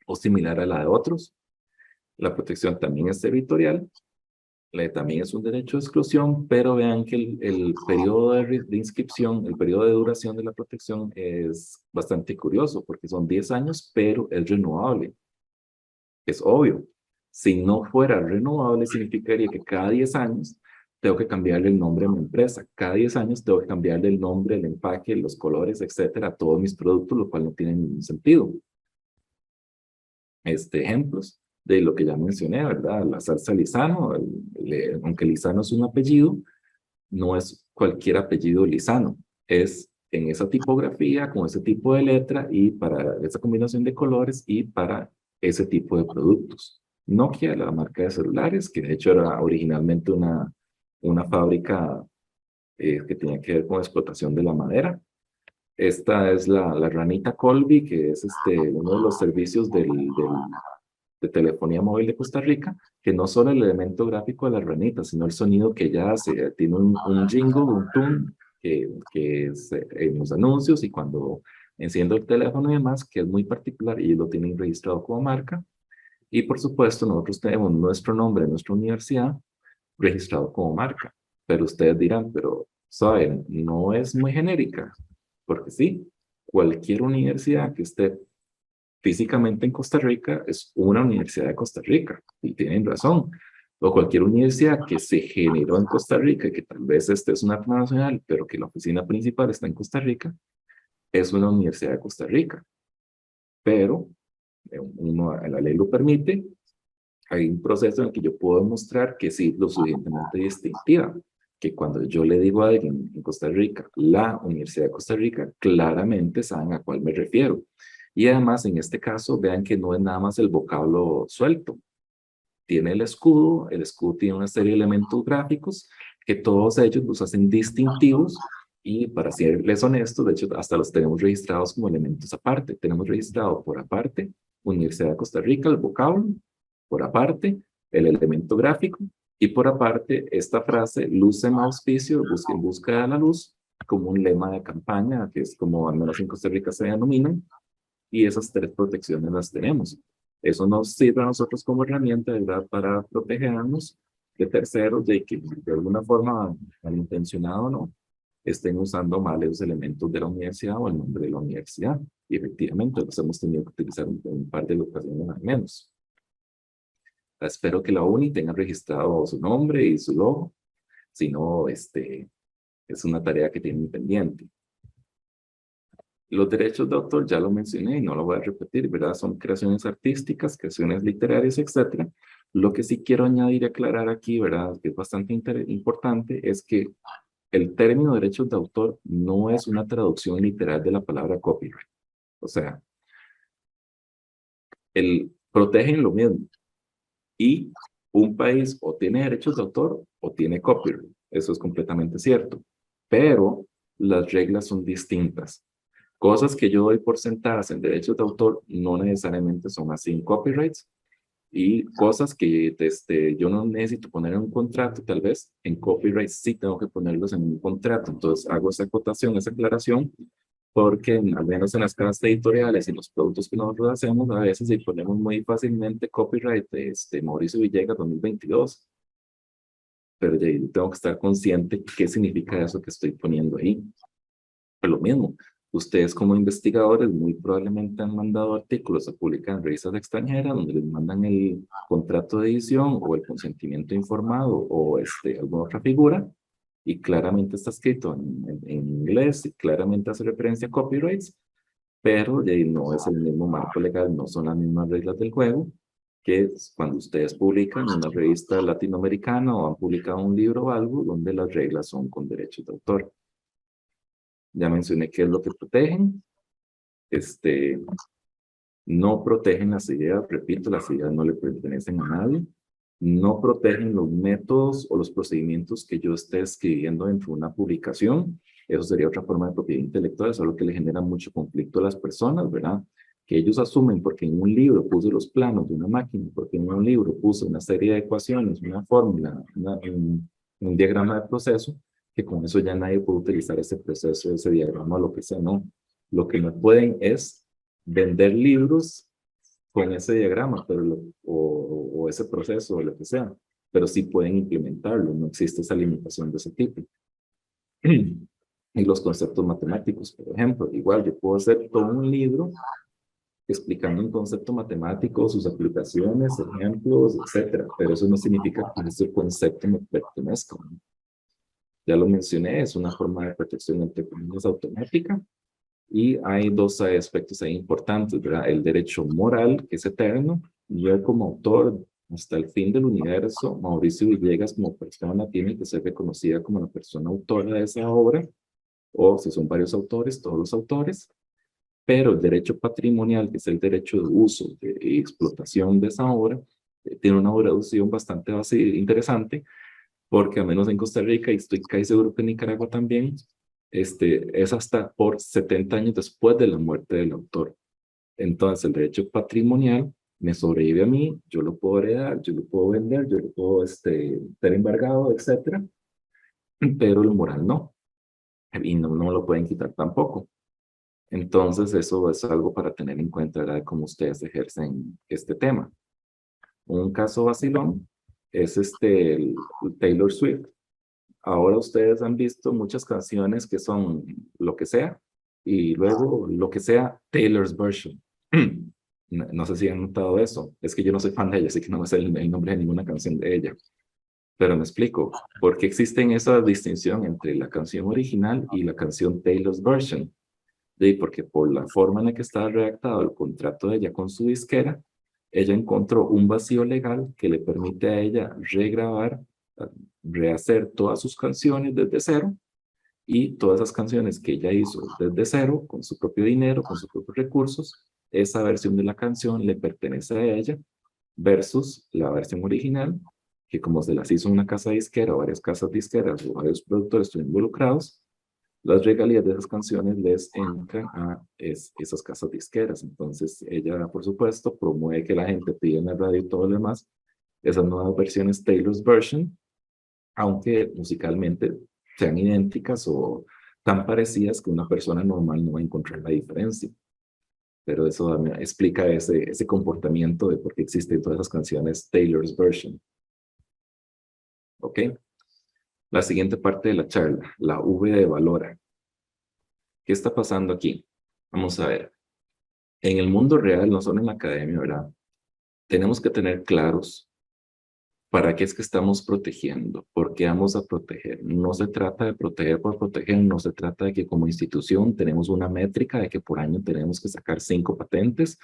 o similar a la de otros. La protección también es territorial, también es un derecho de exclusión, pero vean que el periodo de inscripción, el periodo de duración de la protección es bastante curioso porque son 10 años, pero es renovable. Es obvio. Si no fuera renovable, significaría que cada 10 años tengo que cambiarle el nombre a mi empresa. Cada 10 años tengo que cambiarle el nombre, el empaque, los colores, etcétera, a todos mis productos, lo cual no tiene ningún sentido. Ejemplos de lo que ya mencioné, ¿verdad? La salsa Lizano, aunque Lizano es un apellido, no es cualquier apellido Lizano, es en esa tipografía, con ese tipo de letra y para esa combinación de colores y para ese tipo de productos. Nokia, la marca de celulares, que de hecho era originalmente una fábrica que tenía que ver con explotación de la madera. Esta es la ranita Colby, que es uno de los servicios de telefonía móvil de Costa Rica, que no solo el elemento gráfico de la ranita, sino el sonido que ella hace. Tiene un jingle, un tune, que es en los anuncios y cuando enciendo el teléfono y demás, que es muy particular y lo tienen registrado como marca. Y por supuesto, nosotros tenemos nuestro nombre de nuestra universidad registrado como marca. Pero ustedes dirán, pero, ¿saben? No es muy genérica. Porque sí, cualquier universidad que esté físicamente en Costa Rica es una universidad de Costa Rica. Y tienen razón. O cualquier universidad que se generó en Costa Rica, que tal vez es una transnacional, pero que la oficina principal está en Costa Rica, es una universidad de Costa Rica. Pero la ley lo permite. Hay un proceso en el que yo puedo demostrar que sí, lo suficientemente distintiva, que cuando yo le digo a alguien en Costa Rica, la Universidad de Costa Rica, claramente saben a cuál me refiero. Y además, en este caso, vean que no es nada más el vocablo suelto. Tiene el escudo tiene una serie de elementos gráficos que todos ellos los hacen distintivos y para serles honestos, de hecho, hasta los tenemos registrados como elementos aparte. Tenemos registrado por aparte Universidad de Costa Rica, el vocablo, por aparte el elemento gráfico y por aparte esta frase, luz en auspicio, en busca de la luz, como un lema de campaña, que es como al menos en Costa Rica se denominan, y esas tres protecciones las tenemos. Eso nos sirve a nosotros como herramienta, ¿verdad?, para protegernos de terceros, de que de alguna forma, malintencionado o no, estén usando mal los elementos de la universidad o el nombre de la universidad. Y efectivamente los hemos tenido que utilizar en un par de ocasiones al menos. Espero que la UNI tenga registrado su nombre y su logo. Si no, es una tarea que tienen pendiente. Los derechos de autor ya lo mencioné y no lo voy a repetir, ¿verdad? Son creaciones artísticas, creaciones literarias, etcétera. Lo que sí quiero añadir y aclarar aquí, ¿verdad?, que es bastante importante, es que el término derechos de autor no es una traducción literal de la palabra copyright. O sea, protegen lo mismo. Y un país o tiene derechos de autor o tiene copyright. Eso es completamente cierto. Pero las reglas son distintas. Cosas que yo doy por sentadas en derechos de autor no necesariamente son así en copyrights. Y cosas que yo no necesito poner en un contrato, tal vez en copyright sí tengo que ponerlos en un contrato. Entonces hago esa acotación, esa aclaración, porque al menos en las casas editoriales y los productos que nosotros hacemos, a veces si ponemos muy fácilmente copyright de Mauricio Villegas 2022, pero yo tengo que estar consciente qué significa eso que estoy poniendo ahí. Pero lo mismo, ustedes como investigadores muy probablemente han mandado artículos a publicar en revistas extranjeras donde les mandan el contrato de edición o el consentimiento informado o alguna otra figura y claramente está escrito en inglés y claramente hace referencia a copyrights, pero no es el mismo marco legal, no son las mismas reglas del juego que cuando ustedes publican en una revista latinoamericana o han publicado un libro o algo donde las reglas son con derechos de autor. Ya mencioné qué es lo que protegen. No protegen las ideas, repito, las ideas no le pertenecen a nadie. No protegen los métodos o los procedimientos que yo esté escribiendo dentro de una publicación. Eso sería otra forma de propiedad intelectual, solo que le genera mucho conflicto a las personas, ¿verdad? Que ellos asumen porque en un libro puse los planos de una máquina, porque en un libro puse una serie de ecuaciones, una fórmula, un diagrama de proceso, que con eso ya nadie puede utilizar ese proceso, ese diagrama, lo que sea, ¿no? Lo que no pueden es vender libros con ese diagrama o ese proceso o lo que sea, pero sí pueden implementarlo, no existe esa limitación de ese tipo. Y los conceptos matemáticos, por ejemplo, igual yo puedo hacer todo un libro explicando un concepto matemático, sus aplicaciones, ejemplos, etcétera, pero eso no significa que ese concepto me pertenezca. Ya lo mencioné, es una forma de protección entre comillas automática. Y hay dos aspectos ahí importantes, ¿verdad? El derecho moral, que es eterno, yo como autor Hasta el fin del universo, Mauricio Villegas como persona tiene que ser reconocida como la persona autora de esa obra, o si son varios autores, todos los autores, pero el derecho patrimonial, que es el derecho de uso y explotación de esa obra, tiene una duración bastante interesante, porque al menos en Costa Rica, y estoy casi seguro que en Nicaragua también, es hasta por 70 años después de la muerte del autor. Entonces, el derecho patrimonial me sobrevive a mí, yo lo puedo heredar, yo lo puedo vender, yo lo puedo tener embargado, etcétera, pero el moral no, y no lo pueden quitar tampoco. Entonces, eso es algo para tener en cuenta, ¿verdad? Cómo ustedes ejercen este tema. Un caso vacilón es el Taylor Swift. Ahora ustedes han visto muchas canciones que son lo que sea, y luego lo que sea, Taylor's version. No sé si han notado eso. Es que yo no soy fan de ella, así que no me sé el nombre de ninguna canción de ella. Pero me explico, ¿por qué existen esa distinción entre la canción original y la canción Taylor's version? Porque por la forma en la que estaba redactado el contrato de ella con su disquera, ella encontró un vacío legal que le permite a ella regrabar, rehacer todas sus canciones desde cero, y todas esas canciones que ella hizo desde cero, con su propio dinero, con sus propios recursos, esa versión de la canción le pertenece a ella, versus la versión original, que como se las hizo una casa disquera o varias casas disqueras o varios productores estuvieron involucrados, las regalías de esas canciones les entran a esas casas disqueras. Entonces, ella, por supuesto, promueve que la gente pida en la radio y todo lo demás, esas nuevas versiones Taylor's version, aunque musicalmente sean idénticas o tan parecidas que una persona normal no va a encontrar la diferencia. Pero eso explica ese comportamiento de por qué existen todas esas canciones Taylor's version. ¿Ok? La siguiente parte de la charla, la V de Valora. ¿Qué está pasando aquí? Vamos a ver. En el mundo real, no solo en la academia, ¿verdad? Tenemos que tener claros para qué es que estamos protegiendo, por qué vamos a proteger. No se trata de proteger por proteger, no se trata de que como institución tenemos una métrica de que por año tenemos que sacar 5 patentes,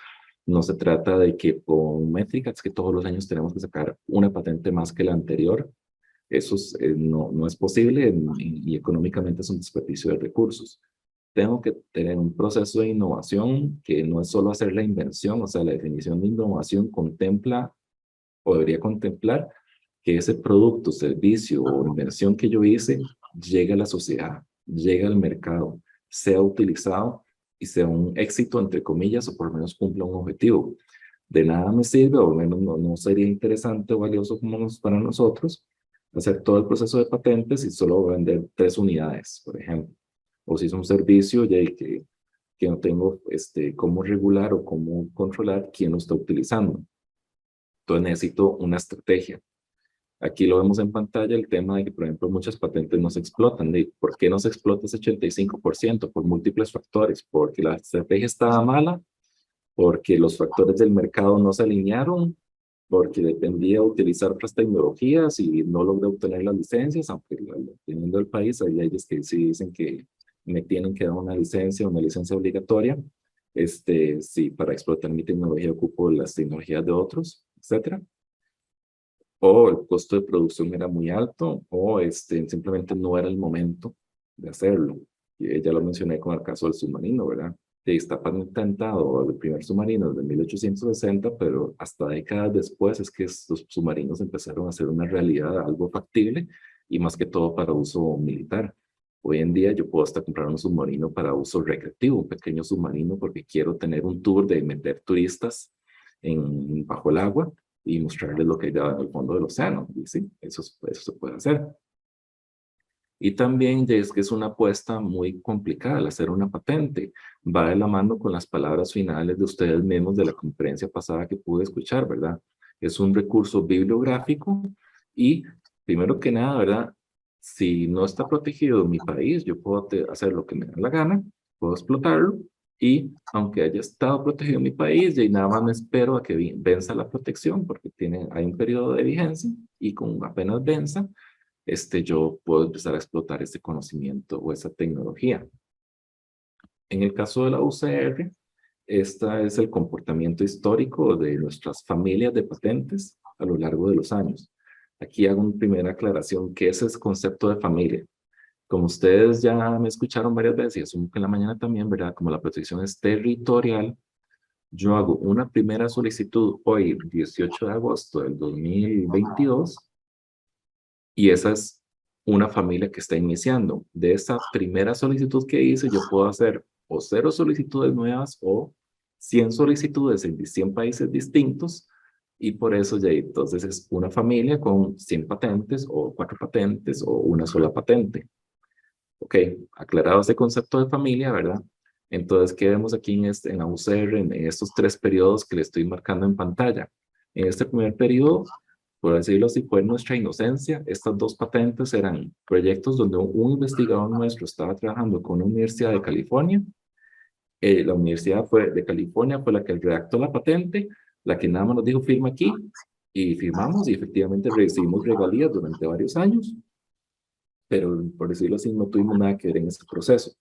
no se trata de que con métricas que todos los años tenemos que sacar una patente más que la anterior. Eso no es posible y económicamente es un desperdicio de recursos. Tengo que tener un proceso de innovación que no es solo hacer la invención, o sea, la definición de innovación contempla o debería contemplar que ese producto, servicio o inversión que yo hice llegue a la sociedad, llegue al mercado, sea utilizado y sea un éxito, entre comillas, o por lo menos cumpla un objetivo. De nada me sirve, o al menos no sería interesante o valioso como para nosotros, hacer todo el proceso de patentes y solo vender 3 unidades, por ejemplo. O si es un servicio ya que no tengo cómo regular o cómo controlar quién lo está utilizando. Entonces necesito una estrategia. Aquí lo vemos en pantalla, el tema de que, por ejemplo, muchas patentes no se explotan. ¿Por qué no se explota ese 85%? Por múltiples factores. Porque la estrategia estaba mala, porque los factores del mercado no se alinearon, porque dependía de utilizar otras tecnologías y no logré obtener las licencias, aunque dependiendo del país hay leyes que sí dicen que me tienen que dar una licencia obligatoria. Sí, para explotar mi tecnología ocupo las tecnologías de otros, etcétera. O el costo de producción era muy alto, o simplemente no era el momento de hacerlo. Y ya lo mencioné con el caso del submarino, ¿verdad? Que está patentado el primer submarino desde 1860, pero hasta décadas después es que estos submarinos empezaron a ser una realidad, algo factible, y más que todo para uso militar. Hoy en día yo puedo hasta comprar un submarino para uso recreativo, un pequeño submarino, porque quiero tener un tour de meter turistas bajo el agua y mostrarles lo que hay en el fondo del océano. Y sí, eso se puede hacer. Y también es que es una apuesta muy complicada el hacer una patente. Va de la mano con las palabras finales de ustedes mismos de la conferencia pasada que pude escuchar, ¿verdad? Es un recurso bibliográfico y, primero que nada, ¿verdad? Si no está protegido en mi país, yo puedo hacer lo que me da la gana, puedo explotarlo y, aunque haya estado protegido en mi país, y nada más me espero a que venza la protección porque hay un periodo de vigencia y con apenas venza, yo puedo empezar a explotar ese conocimiento o esa tecnología. En el caso de la UCR, este es el comportamiento histórico de nuestras familias de patentes. a lo largo de los años. Aquí hago una primera aclaración, ¿qué es ese concepto de familia? Como ustedes ya me escucharon varias veces, y asumo que en la mañana también, ¿verdad? Como la protección es territorial, yo hago una primera solicitud hoy, 18 de agosto del 2022, y esa es una familia que está iniciando. De esa primera solicitud que hice, yo puedo hacer o 0 solicitudes nuevas o 100 solicitudes en 100 países distintos, y por eso ya entonces es una familia con 100 patentes o 4 patentes o una sola patente. Ok, aclarado ese concepto de familia, ¿verdad? Entonces, ¿qué vemos aquí en la UCR en estos 3 periodos que le estoy marcando en pantalla? En este primer periodo, por decirlo así, fue nuestra inocencia. Estas 2 patentes eran proyectos donde un investigador nuestro estaba trabajando con una universidad de California. La universidad de California fue la que redactó la patente, la que nada más nos dijo firma aquí, y firmamos y efectivamente recibimos regalías durante varios años, pero por decirlo así, no tuvimos nada que ver en ese proceso.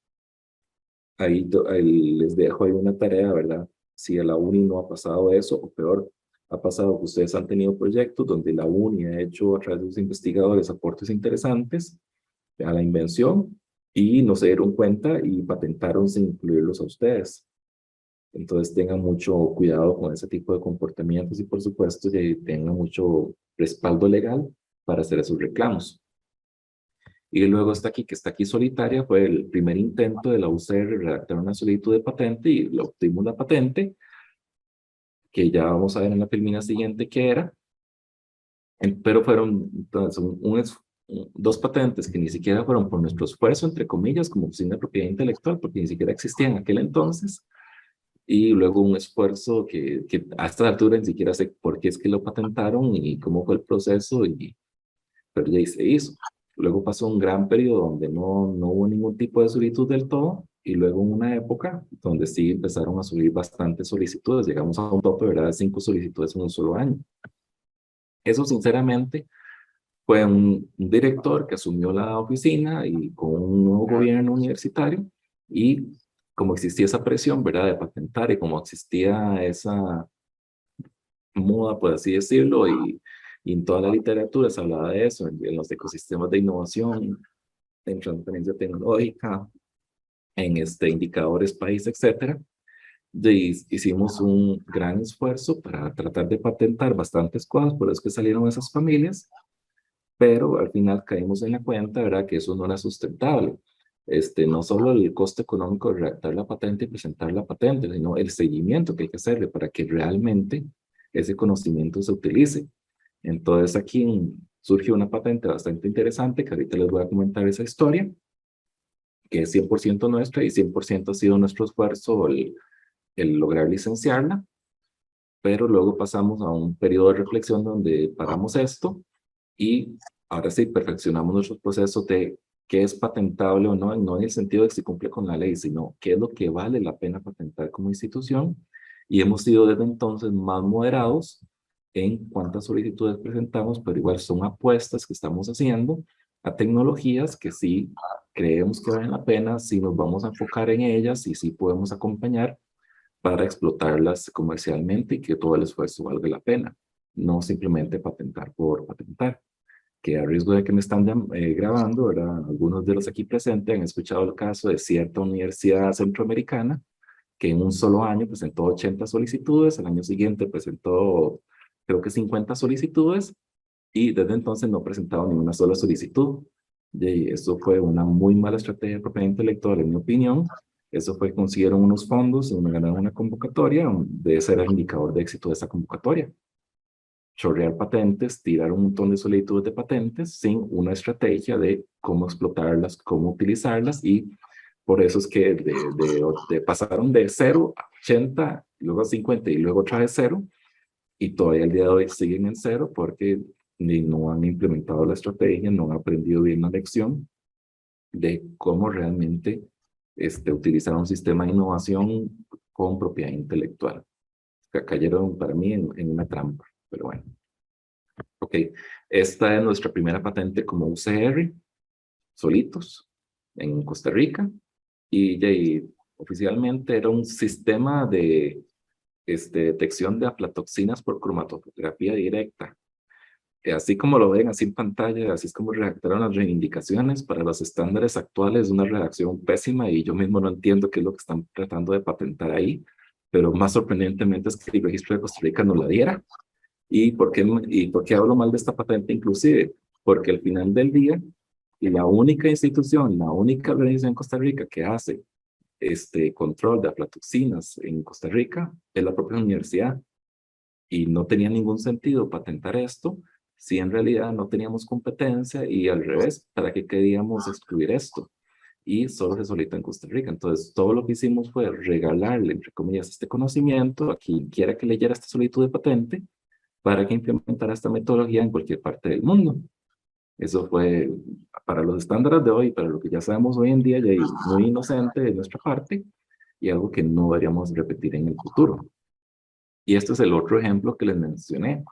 Ahí les dejo ahí una tarea, ¿verdad? Si a la uni no ha pasado eso, o peor, ha pasado que ustedes han tenido proyectos donde la uni ha hecho a través de sus investigadores aportes interesantes a la invención y no se dieron cuenta y patentaron sin incluirlos a ustedes. Entonces tengan mucho cuidado con ese tipo de comportamientos y por supuesto tengan mucho respaldo legal para hacer esos reclamos. Y luego que está aquí solitaria, fue el primer intento de la UCR redactar una solicitud de patente y lo obtuvimos la patente, que ya vamos a ver en la filmina siguiente qué era. Pero fueron entonces, 2 patentes que ni siquiera fueron por nuestro esfuerzo, entre comillas, como oficina de propiedad intelectual, porque ni siquiera existía en aquel entonces. Y luego un esfuerzo que a esta altura ni siquiera sé por qué es que lo patentaron y cómo fue el proceso, pero ya se hizo. Luego pasó un gran periodo donde no hubo ningún tipo de solicitud del todo, y luego una época donde sí empezaron a subir bastantes solicitudes. Llegamos a un tope, ¿verdad?, de 5 solicitudes en un solo año. Eso, sinceramente, fue un director que asumió la oficina y con un nuevo gobierno universitario, y como existía esa presión, ¿verdad?, de patentar, y como existía esa moda, por así decirlo, y en toda la literatura se hablaba de eso, en los ecosistemas de innovación, en transferencia tecnológica, en indicadores país, etcétera. Hicimos un gran esfuerzo para tratar de patentar bastantes cosas, por eso es que salieron esas familias, pero al final caímos en la cuenta, ¿verdad?, que eso no era sustentable. No solo el costo económico de redactar la patente y presentar la patente, sino el seguimiento que hay que hacerle para que realmente ese conocimiento se utilice. Entonces aquí surgió una patente bastante interesante, que ahorita les voy a comentar esa historia, que es 100% nuestra y 100% ha sido nuestro esfuerzo el lograr licenciarla, pero luego pasamos a un periodo de reflexión donde paramos esto y ahora sí perfeccionamos nuestros procesos de qué es patentable o no, no en el sentido de que se cumple con la ley, sino qué es lo que vale la pena patentar como institución, y hemos sido desde entonces más moderados en cuántas solicitudes presentamos, pero igual son apuestas que estamos haciendo a tecnologías que sí creemos que valen la pena, si nos vamos a enfocar en ellas y sí podemos acompañar para explotarlas comercialmente y que todo el esfuerzo valga la pena, no simplemente patentar por patentar. Que a riesgo de que me están grabando, ¿verdad?, algunos de los aquí presentes han escuchado el caso de cierta universidad centroamericana que en un solo año presentó 80 solicitudes, al año siguiente presentó creo que 50 solicitudes, y desde entonces no ha presentado ni una sola solicitud. Y eso fue una muy mala estrategia de propiedad intelectual, en mi opinión. Eso fue, consiguieron unos fondos, ganaron una convocatoria, de ese era el indicador de éxito de esa convocatoria. Chorrear patentes, tirar un montón de solicitudes de patentes sin una estrategia de cómo explotarlas, cómo utilizarlas, y por eso es que pasaron de 0 a 80, luego a 50 y luego otra vez 0, y todavía el día de hoy siguen en 0 porque ni no han implementado la estrategia, no han aprendido bien la lección de cómo realmente utilizar un sistema de innovación con propiedad intelectual. Cayeron para mí en una trampa, pero bueno. Ok, esta es nuestra primera patente como UCR, solitos, en Costa Rica, y oficialmente era un sistema de detección de aflatoxinas por cromatografía directa. así como lo ven, así en pantalla, así es como redactaron las reivindicaciones. Para los estándares actuales, una redacción pésima y yo mismo no entiendo qué es lo que están tratando de patentar ahí, pero más sorprendentemente es que el registro de Costa Rica no la diera. ¿Y por qué hablo mal de esta patente inclusive? Porque al final del día, la única institución, la única organización en Costa Rica que hace control de aflatoxinas en Costa Rica es la propia universidad. Y no tenía ningún sentido patentar esto si en realidad no teníamos competencia y al revés, ¿para qué queríamos excluir esto? Y solo se solicita en Costa Rica. Entonces, todo lo que hicimos fue regalarle, entre comillas, este conocimiento a quien quiera que leyera esta solicitud de patente para que implementara esta metodología en cualquier parte del mundo. Eso fue para los estándares de hoy, para lo que ya sabemos hoy en día, ya es muy inocente de nuestra parte y algo que no deberíamos repetir en el futuro. Y este es el otro ejemplo que les mencioné.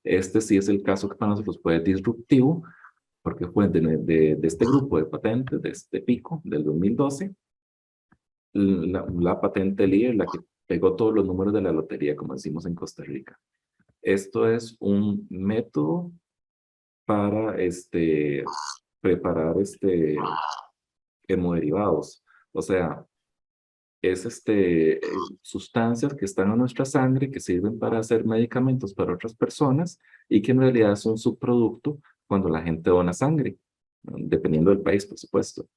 Este sí es el caso que para nosotros fue disruptivo, porque fue de este grupo de patentes, de este pico del 2012, la patente líder, la que pegó todos los números de la lotería, como decimos en Costa Rica. Esto es un método para preparar hemoderivados. O sea, es sustancias que están en nuestra sangre que sirven para hacer medicamentos para otras personas y que en realidad es un subproducto cuando la gente dona sangre, dependiendo del país, por supuesto.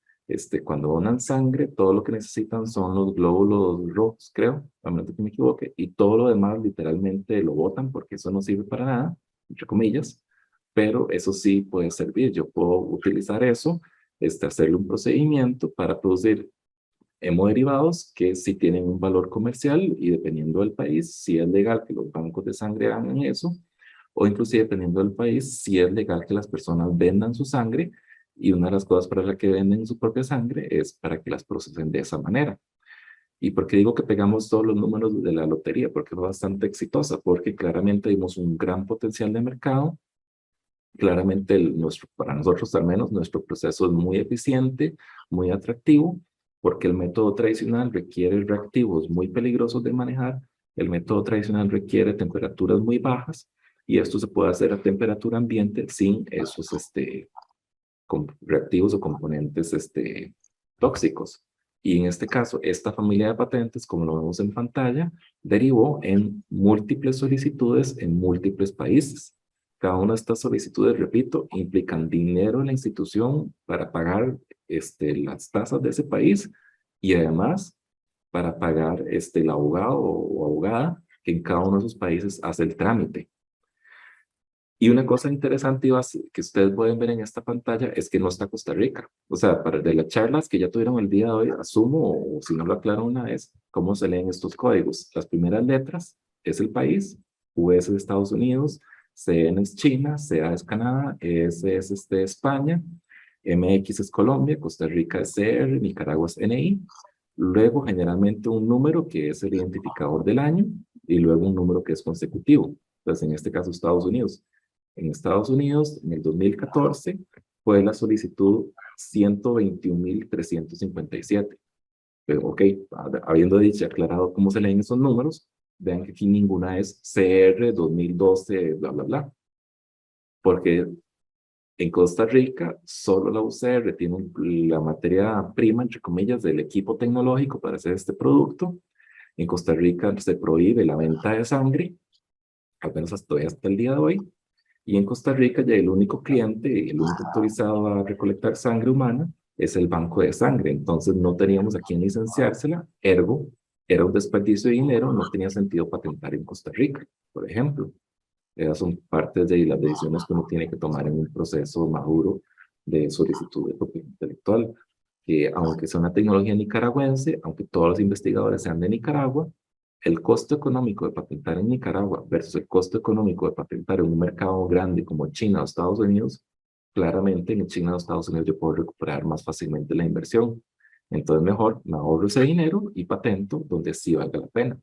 Cuando donan sangre, todo lo que necesitan son los glóbulos rojos, creo, a menos de que me equivoque, y todo lo demás literalmente lo botan porque eso no sirve para nada, entre comillas, pero eso sí puede servir. Yo puedo utilizar eso, hacerle un procedimiento para producir hemoderivados que sí tienen un valor comercial y dependiendo del país, si es legal que los bancos de sangre hagan eso, o inclusive dependiendo del país, si es legal que las personas vendan su sangre y una de las cosas para las que venden su propia sangre es para que las procesen de esa manera. ¿Y por qué digo que pegamos todos los números de la lotería? Porque fue bastante exitosa, porque claramente vimos un gran potencial de mercado. Claramente, para nosotros al menos, nuestro proceso es muy eficiente, muy atractivo, porque el método tradicional requiere reactivos muy peligrosos de manejar, el método tradicional requiere temperaturas muy bajas, y esto se puede hacer a temperatura ambiente sin esos reactivos o componentes tóxicos. Y en este caso, esta familia de patentes, como lo vemos en pantalla, derivó en múltiples solicitudes en múltiples países. Cada una de estas solicitudes, repito, implican dinero en la institución para pagar las tasas de ese país y además para pagar el abogado o abogada que en cada uno de esos países hace el trámite. Y una cosa interesante que ustedes pueden ver en esta pantalla es que no está Costa Rica. O sea, de las charlas que ya tuvieron el día de hoy, asumo, o si no lo aclaro una vez, cómo se leen estos códigos. Las primeras letras es el país, US es Estados Unidos, CN es China, CA es Canadá, ES es España, MX es Colombia, Costa Rica es CR, Nicaragua es NI. Luego, generalmente un número que es el identificador del año y luego un número que es consecutivo. Entonces, en este caso, Estados Unidos. En Estados Unidos, en el 2014, fue la solicitud 121.357. Pero, ok, habiendo dicho y aclarado cómo se leen esos números, vean que aquí ninguna es CR 2012, bla, bla, bla. Porque en Costa Rica, solo la UCR tiene la materia prima, entre comillas, del equipo tecnológico para hacer este producto. En Costa Rica se prohíbe la venta de sangre, al menos hasta el día de hoy. Y en Costa Rica ya el único cliente, el único autorizado a recolectar sangre humana es el banco de sangre. Entonces no teníamos a quién licenciársela, ergo, era un desperdicio de dinero, no tenía sentido patentar en Costa Rica, por ejemplo. Esas son partes de las decisiones que uno tiene que tomar en un proceso maduro de solicitud de propiedad intelectual, que aunque sea una tecnología nicaragüense, aunque todos los investigadores sean de Nicaragua, el costo económico de patentar en Nicaragua versus el costo económico de patentar en un mercado grande como China o Estados Unidos, claramente en China o Estados Unidos yo puedo recuperar más fácilmente la inversión. Entonces mejor me ahorro ese dinero y patento donde sí valga la pena.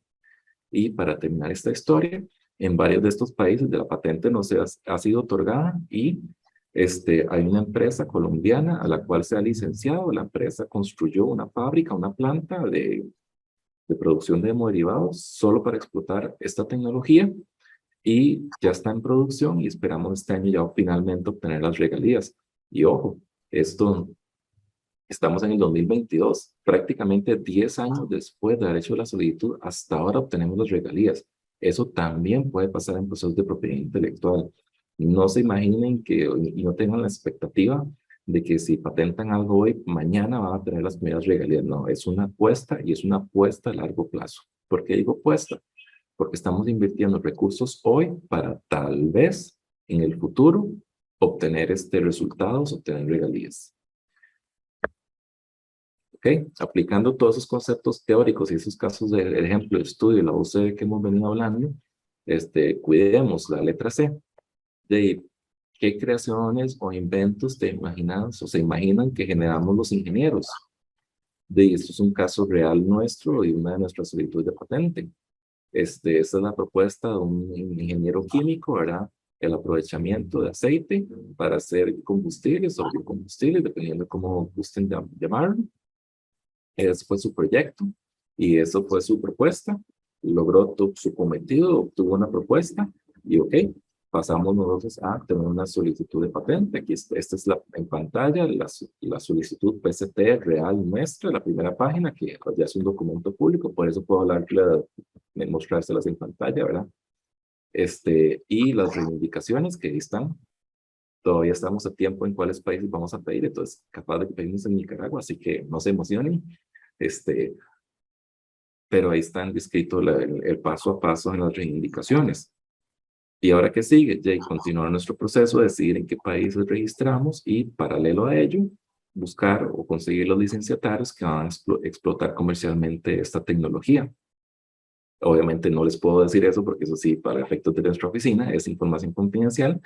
Y para terminar esta historia, en varios de estos países de la patente no se ha sido otorgada y hay una empresa colombiana a la cual se ha licenciado. La empresa construyó una fábrica, una planta de producción de hemoderivados solo para explotar esta tecnología y ya está en producción y esperamos este año ya finalmente obtener las regalías. Y ojo, esto estamos en el 2022, prácticamente 10 años después de haber hecho la solicitud, hasta ahora obtenemos las regalías. Eso también puede pasar en procesos de propiedad intelectual. No se imaginen que, y no tengan la expectativa de que si patentan algo hoy, mañana van a tener las primeras regalías. No, es una apuesta y es una apuesta a largo plazo. ¿Por qué digo apuesta? Porque estamos invirtiendo recursos hoy para tal vez en el futuro obtener resultados, obtener regalías. ¿Ok? Aplicando todos esos conceptos teóricos y esos casos de ejemplo de estudio, la UCB que hemos venido hablando, cuidemos la letra C. De qué creaciones o inventos te imaginas o se imaginan que generamos los ingenieros. Esto es un caso real nuestro y una de nuestras solicitudes de patente. Esta es la propuesta de un ingeniero químico, ¿verdad? El aprovechamiento de aceite para hacer combustibles o biocombustibles, dependiendo de cómo gusten llamarlo. Ese fue su proyecto y eso fue su propuesta. Logró su cometido, obtuvo una propuesta y ok, pasamos nosotros a tener una solicitud de patente. Aquí esta es en pantalla la solicitud PCT real nuestra, la primera página, que ya es un documento público, por eso puedo hablar de mostrárselas en pantalla, ¿verdad? Y las reivindicaciones que ahí están. Todavía estamos a tiempo en cuáles países vamos a pedir, entonces capaz de pedirnos en Nicaragua, así que no se emocionen. Pero ahí están descrito el paso a paso en las reivindicaciones. ¿Y ahora qué sigue? Ya continuar nuestro proceso, decidir en qué países registramos y, paralelo a ello, buscar o conseguir los licenciatarios que van a explotar comercialmente esta tecnología. Obviamente no les puedo decir eso porque eso sí, para efectos de nuestra oficina, es información confidencial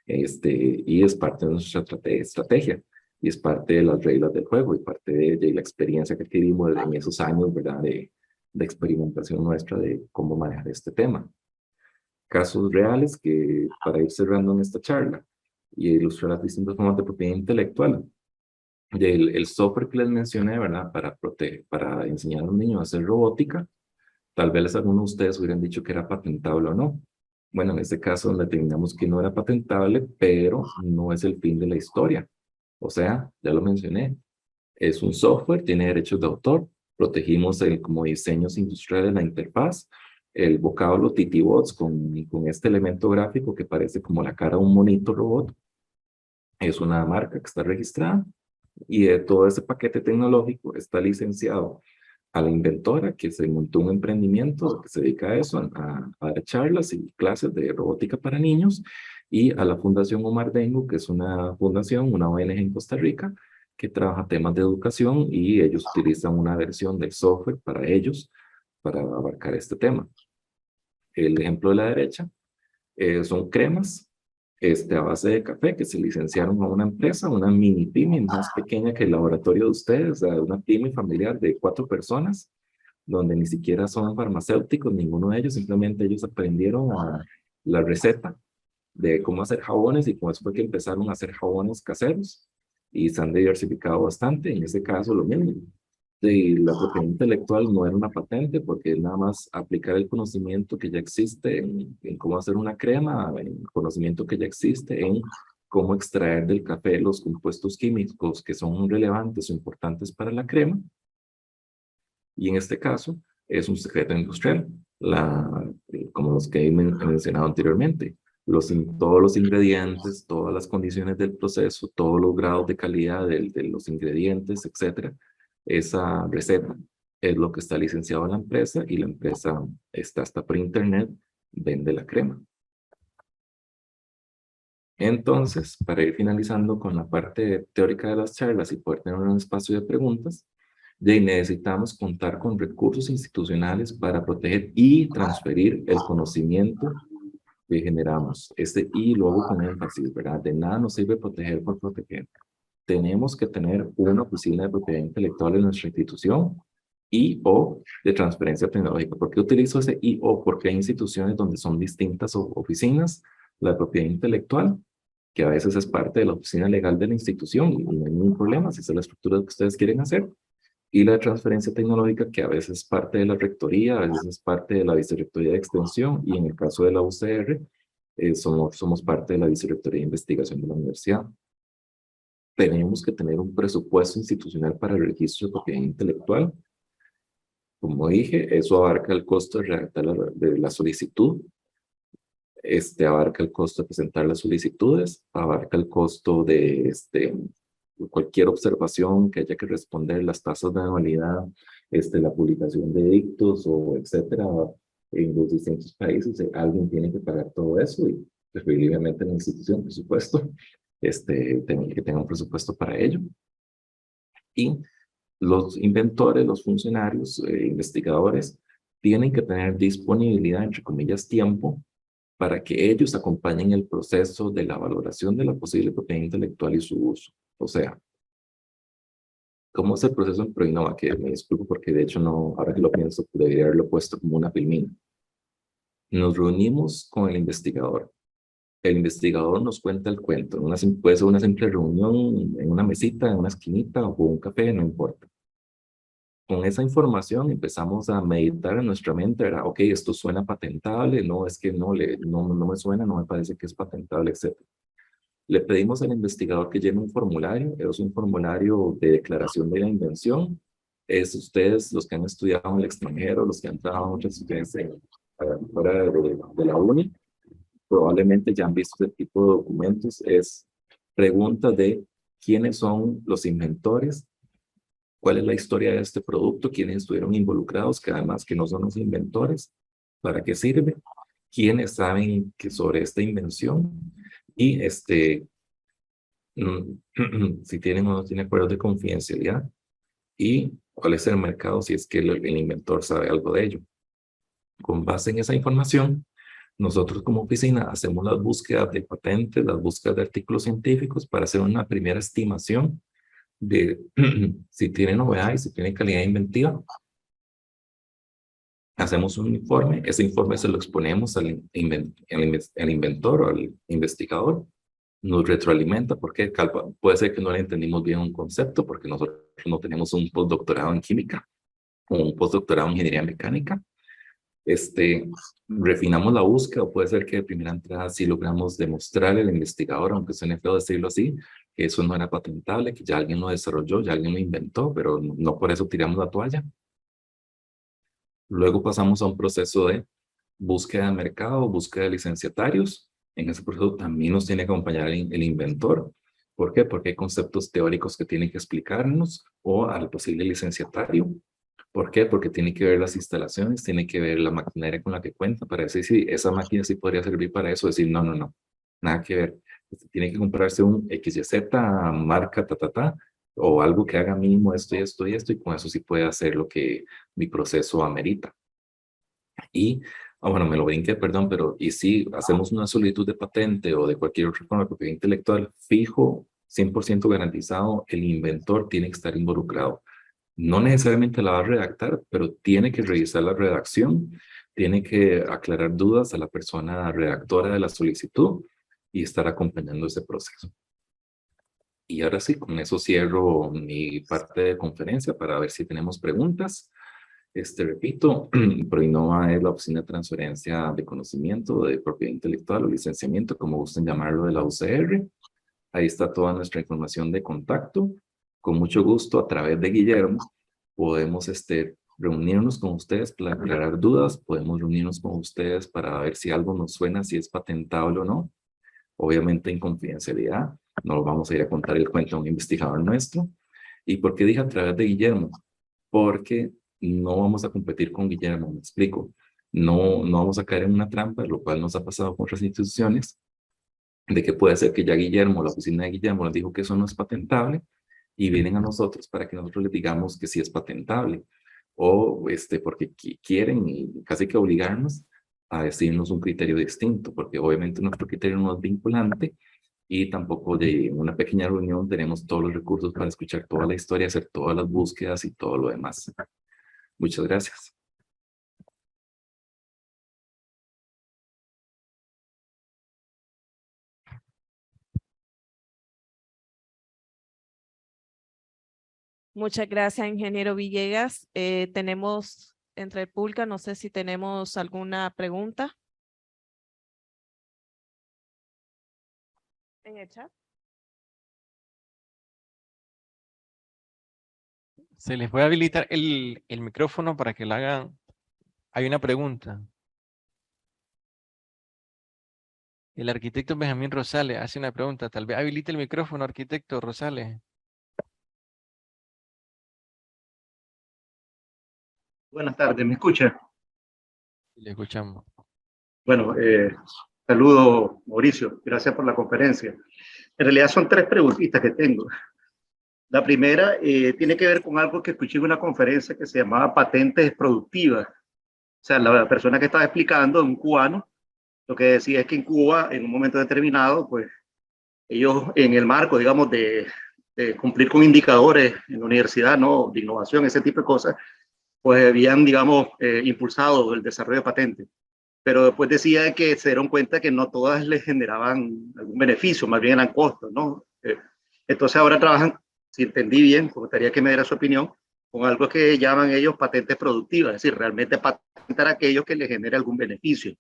y es parte de nuestra estrategia y es parte de las reglas del juego y parte de la experiencia que adquirimos en esos años, ¿verdad? De experimentación nuestra de cómo manejar este tema. Casos reales que, para ir cerrando en esta charla y ilustrar las distintas formas de propiedad intelectual, el software que les mencioné, ¿verdad? Para enseñar a los niños a hacer robótica, tal vez algunos de ustedes hubieran dicho que era patentable o no. Bueno, en este caso determinamos que no era patentable, pero no es el fin de la historia. O sea, ya lo mencioné, es un software, tiene derechos de autor, protegimos como diseños industriales la interfaz, el vocablo TTBots con este elemento gráfico que parece como la cara de un monito robot, es una marca que está registrada y de todo ese paquete tecnológico está licenciado a la inventora que se montó un emprendimiento que se dedica a eso, a dar charlas y clases de robótica para niños, y a la Fundación Omar Dengo, que es una fundación, una ONG en Costa Rica, que trabaja temas de educación y ellos utilizan una versión del software para ellos, para abarcar este tema. El ejemplo de la derecha son cremas a base de café que se licenciaron a una empresa, una mini pyme más pequeña que el laboratorio de ustedes, una pyme familiar de 4 personas, donde ni siquiera son farmacéuticos, ninguno de ellos, simplemente ellos aprendieron la receta de cómo hacer jabones y con eso fue que empezaron a hacer jabones caseros y se han diversificado bastante. En ese caso, lo mismo. La propiedad intelectual no era una patente porque es nada más aplicar el conocimiento que ya existe en cómo hacer una crema, el conocimiento que ya existe en cómo extraer del café los compuestos químicos que son relevantes o importantes para la crema. Y en este caso es un secreto industrial, como los que he mencionado anteriormente. Todos los ingredientes, todas las condiciones del proceso, todos los grados de calidad de los ingredientes, etcétera. Esa receta es lo que está licenciado en la empresa y la empresa está hasta por internet, vende la crema. Entonces, para ir finalizando con la parte teórica de las charlas y poder tener un espacio de preguntas, necesitamos contar con recursos institucionales para proteger y transferir el conocimiento que generamos. Y luego con énfasis, ¿verdad? De nada nos sirve proteger por proteger. Tenemos que tener una oficina de propiedad intelectual en nuestra institución y/o de transferencia tecnológica. ¿Por qué utilizo ese y/o? Porque hay instituciones donde son distintas oficinas, la de propiedad intelectual, que a veces es parte de la oficina legal de la institución y no hay ningún problema si esa es la estructura que ustedes quieren hacer. y la transferencia tecnológica, que a veces es parte de la rectoría, a veces es parte de la vicerrectoría de extensión, y en el caso de la UCR, somos parte de la vicerrectoría de investigación de la universidad. Tenemos que tener un presupuesto institucional para el registro de propiedad intelectual. Como dije, eso abarca el costo de redactar la solicitud, abarca el costo de presentar las solicitudes, abarca el costo de cualquier observación que haya que responder, las tasas de anualidad, la publicación de edictos o etcétera, en los distintos países. Alguien tiene que pagar todo eso y preferiblemente la institución, por supuesto, que tenga un presupuesto para ello. Y los inventores, los funcionarios, investigadores, tienen que tener disponibilidad, entre comillas, tiempo, para que ellos acompañen el proceso de la valoración de la posible propiedad intelectual y su uso. O sea, ¿cómo es el proceso en ProInnova? Que me disculpo porque de hecho no, ahora que lo pienso, debería haberlo puesto como una filmina. Nos reunimos con el investigador. El investigador nos cuenta el cuento. Puede ser una simple reunión en una mesita, en una esquinita o un café, no importa. Con esa información empezamos a meditar en nuestra mente, era, ok, esto suena patentable, no, es que no me suena, no me parece que es patentable, etc. Le pedimos al investigador que llene un formulario, es un formulario de declaración de la invención. Es ustedes, los que han estudiado en el extranjero, los que han trabajado muchas veces fuera de la uni, probablemente ya han visto este tipo de documentos. Es preguntas de quiénes son los inventores, cuál es la historia de este producto, quiénes estuvieron involucrados, que además que no son los inventores, para qué sirve, quiénes saben que sobre esta invención y si tienen o no tienen acuerdos de confidencialidad y cuál es el mercado si es que el inventor sabe algo de ello. Con base en esa información, nosotros como oficina hacemos las búsquedas de patentes, las búsquedas de artículos científicos para hacer una primera estimación de si tiene novedad y si tiene calidad inventiva. Hacemos un informe, ese informe se lo exponemos al inventor o al investigador, nos retroalimenta porque puede ser que no le entendimos bien un concepto porque nosotros no tenemos un postdoctorado en química o un postdoctorado en ingeniería mecánica. Refinamos la búsqueda, o puede ser que de primera entrada sí logramos demostrarle al investigador, aunque suene feo decirlo así, que eso no era patentable, que ya alguien lo desarrolló, ya alguien lo inventó, pero no por eso tiramos la toalla. Luego pasamos a un proceso de búsqueda de mercado, búsqueda de licenciatarios. En ese proceso también nos tiene que acompañar el inventor. ¿Por qué? Porque hay conceptos teóricos que tiene que explicarnos o al posible licenciatario. ¿Por qué? Porque tiene que ver las instalaciones, tiene que ver la maquinaria con la que cuenta para decir si esa máquina sí podría servir para eso, decir no, nada que ver. Tiene que comprarse un XYZ marca o algo que haga mínimo esto y esto y esto y con eso sí puede hacer lo que mi proceso amerita. Y, bueno, me lo brinqué, perdón, pero y si hacemos una solicitud de patente o de cualquier otra forma de propiedad intelectual, fijo, 100% garantizado, el inventor tiene que estar involucrado. No necesariamente la va a redactar, pero tiene que revisar la redacción, tiene que aclarar dudas a la persona redactora de la solicitud y estar acompañando ese proceso. Y ahora sí, con eso cierro mi parte de conferencia para ver si tenemos preguntas. Repito, ProInnova es la oficina de transferencia de conocimiento de propiedad intelectual o licenciamiento, como gusten llamarlo, de la UCR. Ahí está toda nuestra información de contacto. Con mucho gusto, a través de Guillermo, podemos reunirnos con ustedes para aclarar dudas, podemos reunirnos con ustedes para ver si algo nos suena, si es patentable o no. Obviamente en confidencialidad, no lo vamos a ir a contar el cuento a un investigador nuestro. ¿Y por qué dije a través de Guillermo? Porque no vamos a competir con Guillermo, me explico. No vamos a caer en una trampa, lo cual nos ha pasado con otras instituciones, de que puede ser que ya Guillermo, la oficina de Guillermo, nos dijo que eso no es patentable y vienen a nosotros para que nosotros les digamos que sí es patentable. O porque quieren y casi que obligarnos a decirnos un criterio distinto, porque obviamente nuestro criterio no es vinculante y tampoco de una pequeña reunión tenemos todos los recursos para escuchar toda la historia, hacer todas las búsquedas y todo lo demás. Muchas gracias. Muchas gracias, ingeniero Villegas. Tenemos entre el público, no sé si tenemos alguna pregunta en el chat. Se les puede habilitar el micrófono para que la hagan. Hay una pregunta. El arquitecto Benjamín Rosales hace una pregunta. Tal vez habilite el micrófono, arquitecto Rosales. Buenas tardes, ¿me escucha? Le escuchamos. Bueno, saludo Mauricio, gracias por la conferencia. En realidad son tres preguntitas que tengo. La primera tiene que ver con algo que escuché en una conferencia que se llamaba patentes productivas. O sea, la persona que estaba explicando, un cubano, lo que decía es que en Cuba, en un momento determinado, pues ellos en el marco, digamos, de cumplir con indicadores en la universidad, ¿no? De innovación, ese tipo de cosas, pues habían, digamos, impulsado el desarrollo de patentes. Pero después decía que se dieron cuenta que no todas les generaban algún beneficio, más bien eran costos, ¿no? Entonces ahora trabajan, si entendí bien, me gustaría que me diera su opinión, con algo que llaman ellos patentes productivas, es decir, realmente patentar aquello que les genere algún beneficio.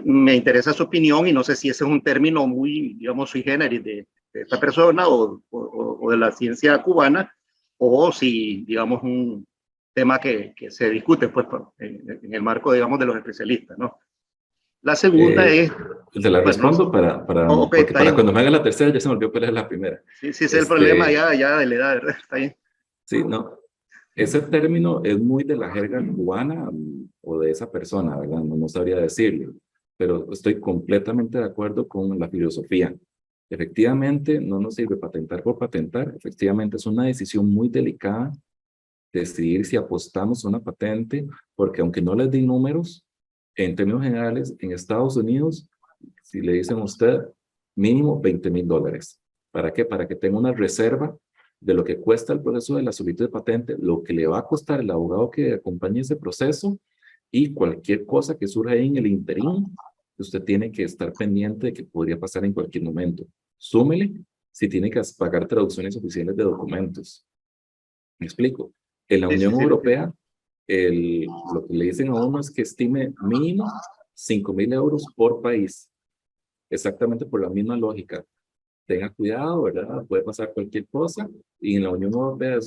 Me interesa su opinión y no sé si ese es un término muy, digamos, sui generis de esta persona o de la ciencia cubana, o si, digamos, un tema que se discute pues, en el marco, digamos, de los especialistas, ¿no? La segunda es... Te la bueno, respondo okay, porque para cuando me haga la tercera ya se me olvidó cuál es la primera. Sí, sí, ese es el problema ya de la edad, ¿verdad? Está bien. Sí, no. Ese término es muy de la jerga cubana o de esa persona, ¿verdad? No, no sabría decirlo, pero estoy completamente de acuerdo con la filosofía. Efectivamente, no nos sirve patentar por patentar. Efectivamente, es una decisión muy delicada decidir si apostamos a una patente, porque aunque no les di números, en términos generales, en Estados Unidos, si le dicen a usted, mínimo $20,000. ¿Para qué? Para que tenga una reserva de lo que cuesta el proceso de la solicitud de patente, lo que le va a costar el abogado que acompañe ese proceso y cualquier cosa que surja ahí en el interín, usted tiene que estar pendiente de que podría pasar en cualquier momento. Súmele si tiene que pagar traducciones oficiales de documentos. ¿Me explico? En la Sí, Unión sí, sí, Europea, lo que le dicen a uno es que estime mínimo 5,000 euros por país, exactamente por la misma lógica. Tenga cuidado, ¿verdad? Puede pasar cualquier cosa. Y en la Unión Europea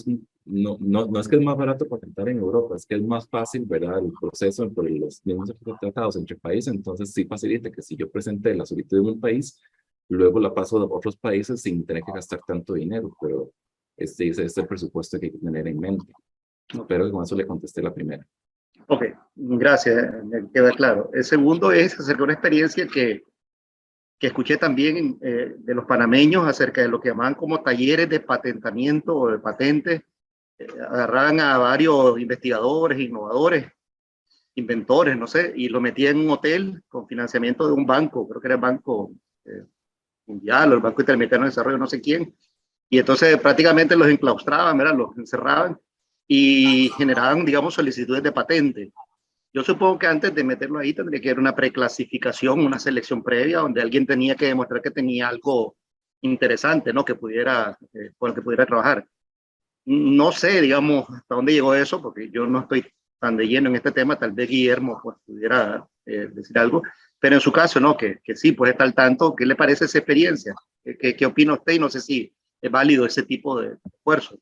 no es que es más barato patentar en Europa, es que es más fácil, ¿verdad? El proceso por los mismos tratados entre países. Entonces, sí facilita que si yo presenté la solicitud de un país, luego la paso a otros países sin tener que gastar tanto dinero. Pero ese es el presupuesto que hay que tener en mente. Espero que con eso le contesté la primera. Ok, gracias, me queda claro. El segundo es acerca de una experiencia que escuché también de los panameños acerca de lo que llamaban como talleres de patentamiento o de patentes. Agarraban a varios investigadores, innovadores, inventores, no sé, y lo metían en un hotel con financiamiento de un banco, creo que era el Banco Mundial o el Banco Interamericano de Desarrollo, no sé quién. Y entonces prácticamente los enclaustraban, ¿verdad? Los encerraban y generaban, digamos, solicitudes de patente. Yo supongo que antes de meterlo ahí tendría que haber una preclasificación, una selección previa, donde alguien tenía que demostrar que tenía algo interesante, ¿no? Que pudiera, con el que pudiera trabajar. No sé, digamos, hasta dónde llegó eso, porque yo no estoy tan de lleno en este tema, tal vez Guillermo pues, pudiera decir algo, pero en su caso, ¿no? Que sí, pues está al tanto. ¿Qué le parece esa experiencia? ¿Qué opina usted? Y no sé si es válido ese tipo de esfuerzo.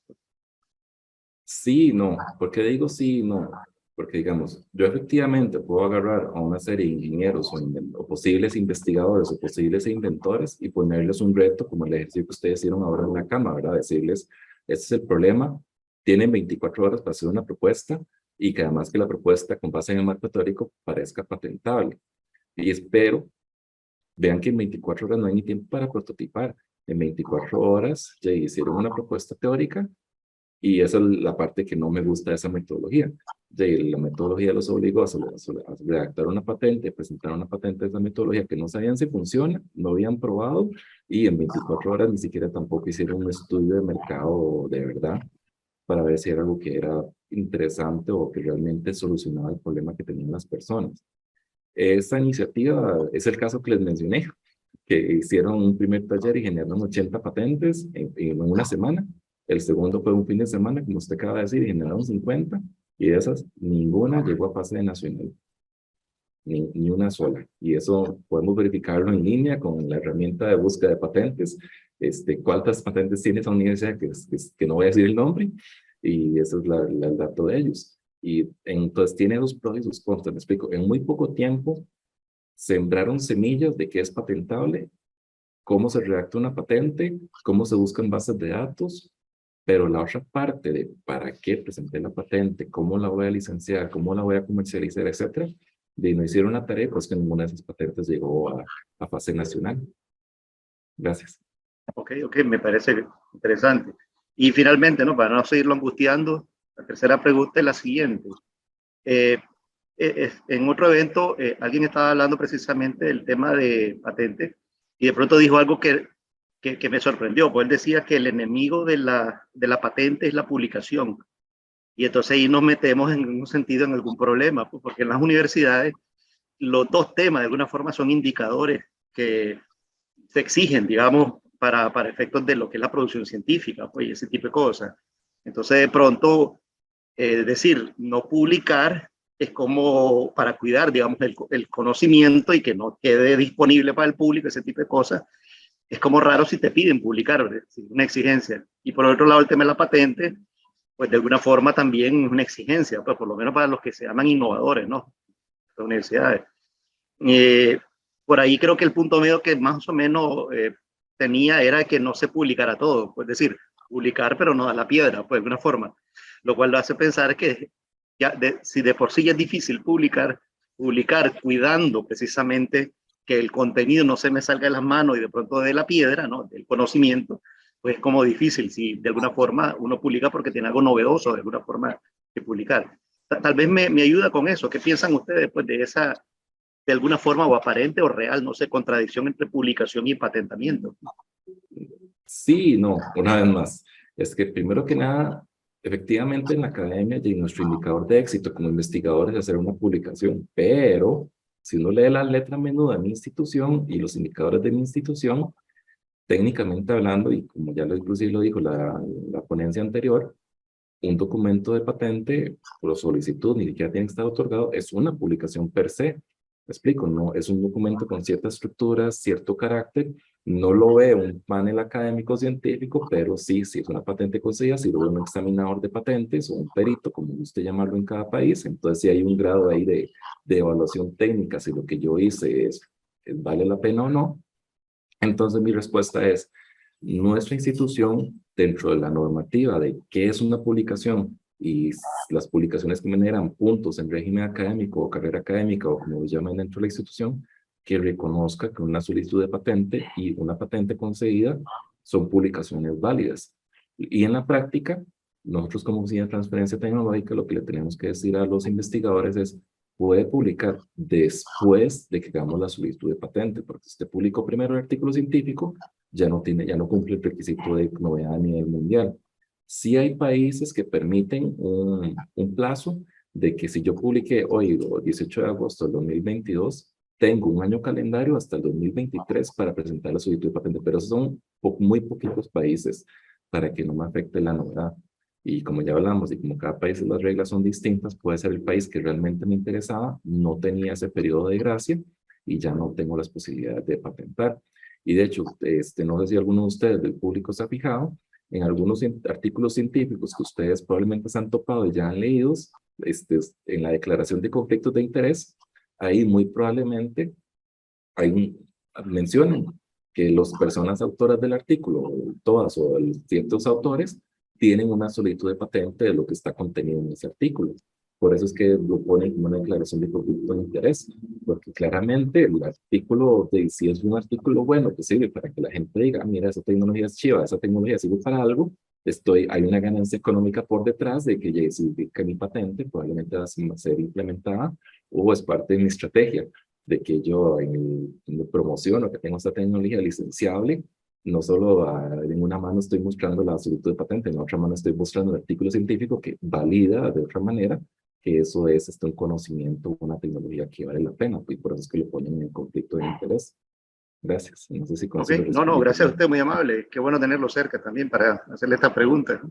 Sí, no. ¿Por qué digo sí, no? Porque, digamos, yo efectivamente puedo agarrar a una serie de ingenieros o posibles investigadores o posibles inventores y ponerles un reto como el ejercicio que ustedes hicieron ahora en la cama, ¿verdad? Decirles, este es el problema, tienen 24 horas para hacer una propuesta y que además que la propuesta con base en el marco teórico parezca patentable. Y espero, vean que en 24 horas no hay ni tiempo para prototipar. En 24 horas ya hicieron una propuesta teórica y esa es la parte que no me gusta de esa metodología. La metodología los obligó a redactar una patente, presentar una patente de esa metodología que no sabían si funciona, no habían probado y en 24 horas ni siquiera tampoco hicieron un estudio de mercado de verdad para ver si era algo que era interesante o que realmente solucionaba el problema que tenían las personas. Esta iniciativa es el caso que les mencioné, que hicieron un primer taller y generaron 80 patentes en una semana El segundo fue un fin de semana, como usted acaba de decir, y generaron 50, y de esas, ninguna llegó a fase nacional. Ni una sola. Y eso podemos verificarlo en línea con la herramienta de búsqueda de patentes. ¿Cuántas patentes tiene esa universidad? Que no voy a decir el nombre, y ese es el dato de ellos. Y entonces tiene dos pros y sus contras. Me explico. En muy poco tiempo sembraron semillas de qué es patentable, cómo se redacta una patente, cómo se buscan bases de datos, pero la otra parte de para qué presenté la patente, cómo la voy a licenciar, cómo la voy a comercializar, etcétera, de no hicieron la tarea, pues que ninguna de esas patentes llegó a fase nacional. Gracias. Ok, me parece interesante. Y finalmente, ¿no? Para no seguirlo angustiando, la tercera pregunta es la siguiente. En otro evento, alguien estaba hablando precisamente del tema de patentes y de pronto dijo algo que me sorprendió, pues él decía que el enemigo de la patente es la publicación. Y entonces ahí nos metemos en un sentido en algún problema, pues, porque en las universidades los dos temas de alguna forma son indicadores que se exigen, digamos, para efectos de lo que es la producción científica, pues, y ese tipo de cosas. Entonces, de pronto, decir, no publicar es como para cuidar, digamos, el conocimiento y que no quede disponible para el público, ese tipo de cosas. Es como raro si te piden publicar, es una exigencia. Y por otro lado, el tema de la patente, pues de alguna forma también es una exigencia, pues por lo menos para los que se llaman innovadores, ¿no? Las universidades. Por ahí creo que el punto medio que más o menos tenía era que no se publicara todo, pues decir, publicar pero no a la piedra, pues de alguna forma, lo cual lo hace pensar que si de por sí ya es difícil publicar cuidando precisamente que el contenido no se me salga de las manos y de pronto de la piedra, ¿no? Del conocimiento, pues es como difícil si de alguna forma uno publica porque tiene algo novedoso de alguna forma que publicar. Tal vez me ayuda con eso. ¿Qué piensan ustedes pues, de esa, de alguna forma o aparente o real, no sé, contradicción entre publicación y patentamiento? Sí, no, una vez más. Es que primero que nada, efectivamente en la academia y nuestro indicador de éxito como investigador es hacer una publicación, pero si uno lee la letra menuda de mi institución y los indicadores de mi institución, técnicamente hablando, y como ya inclusive lo dijo la ponencia anterior, un documento de patente por solicitud, ni siquiera tiene que estar otorgado, es una publicación per se. Me explico, no es un documento con cierta estructura, cierto carácter, no lo ve un panel académico científico, pero sí es una patente concedida, si lo ve un examinador de patentes o un perito, como guste llamarlo en cada país, entonces sí hay un grado ahí de evaluación técnica, si lo que yo hice vale la pena o no. Entonces mi respuesta es, nuestra institución, dentro de la normativa de qué es una publicación y las publicaciones que generan puntos en régimen académico o carrera académica o como lo llamen dentro de la institución, que reconozca que una solicitud de patente y una patente concedida son publicaciones válidas. Y en la práctica, nosotros como Oficina de Transferencia Tecnológica, lo que le tenemos que decir a los investigadores es, puede publicar después de que hagamos la solicitud de patente, porque si usted publicó primero el artículo científico, ya no cumple el requisito de novedad a nivel mundial. Sí hay países que permiten un plazo de que si yo publiqué hoy, el 18 de agosto del 2022, tengo un año calendario hasta el 2023 para presentar la solicitud de patente, pero son muy poquitos países para que no me afecte la novedad. Y como ya hablamos, y como cada país las reglas son distintas, puede ser el país que realmente me interesaba, no tenía ese periodo de gracia y ya no tengo las posibilidades de patentar. Y de hecho, no sé si alguno de ustedes del público se ha fijado, en algunos artículos científicos que ustedes probablemente se han topado y ya han leído, en la declaración de conflictos de interés, ahí muy probablemente mencionan que las personas autoras del artículo, todas o ciertos autores, tienen una solicitud de patente de lo que está contenido en ese artículo. Por eso es que lo ponen como una declaración de conflicto de interés, porque claramente el artículo, si es un artículo bueno que sirve para que la gente diga, mira, esa tecnología es chiva, esa tecnología sirve para algo, hay una ganancia económica por detrás de que ya significa mi patente, probablemente va a ser implementada o es parte de mi estrategia de que yo en mi promoción o que tengo esta tecnología licenciable, no solo en una mano estoy mostrando la solicitud de patente, en la otra mano estoy mostrando el artículo científico que valida de otra manera que eso es un conocimiento, una tecnología que vale la pena, y por eso es que lo ponen en conflicto de interés. Gracias. No sé si Ok, consigo no, responder. gracias a usted, muy amable. Qué bueno tenerlo cerca también para hacerle esta pregunta.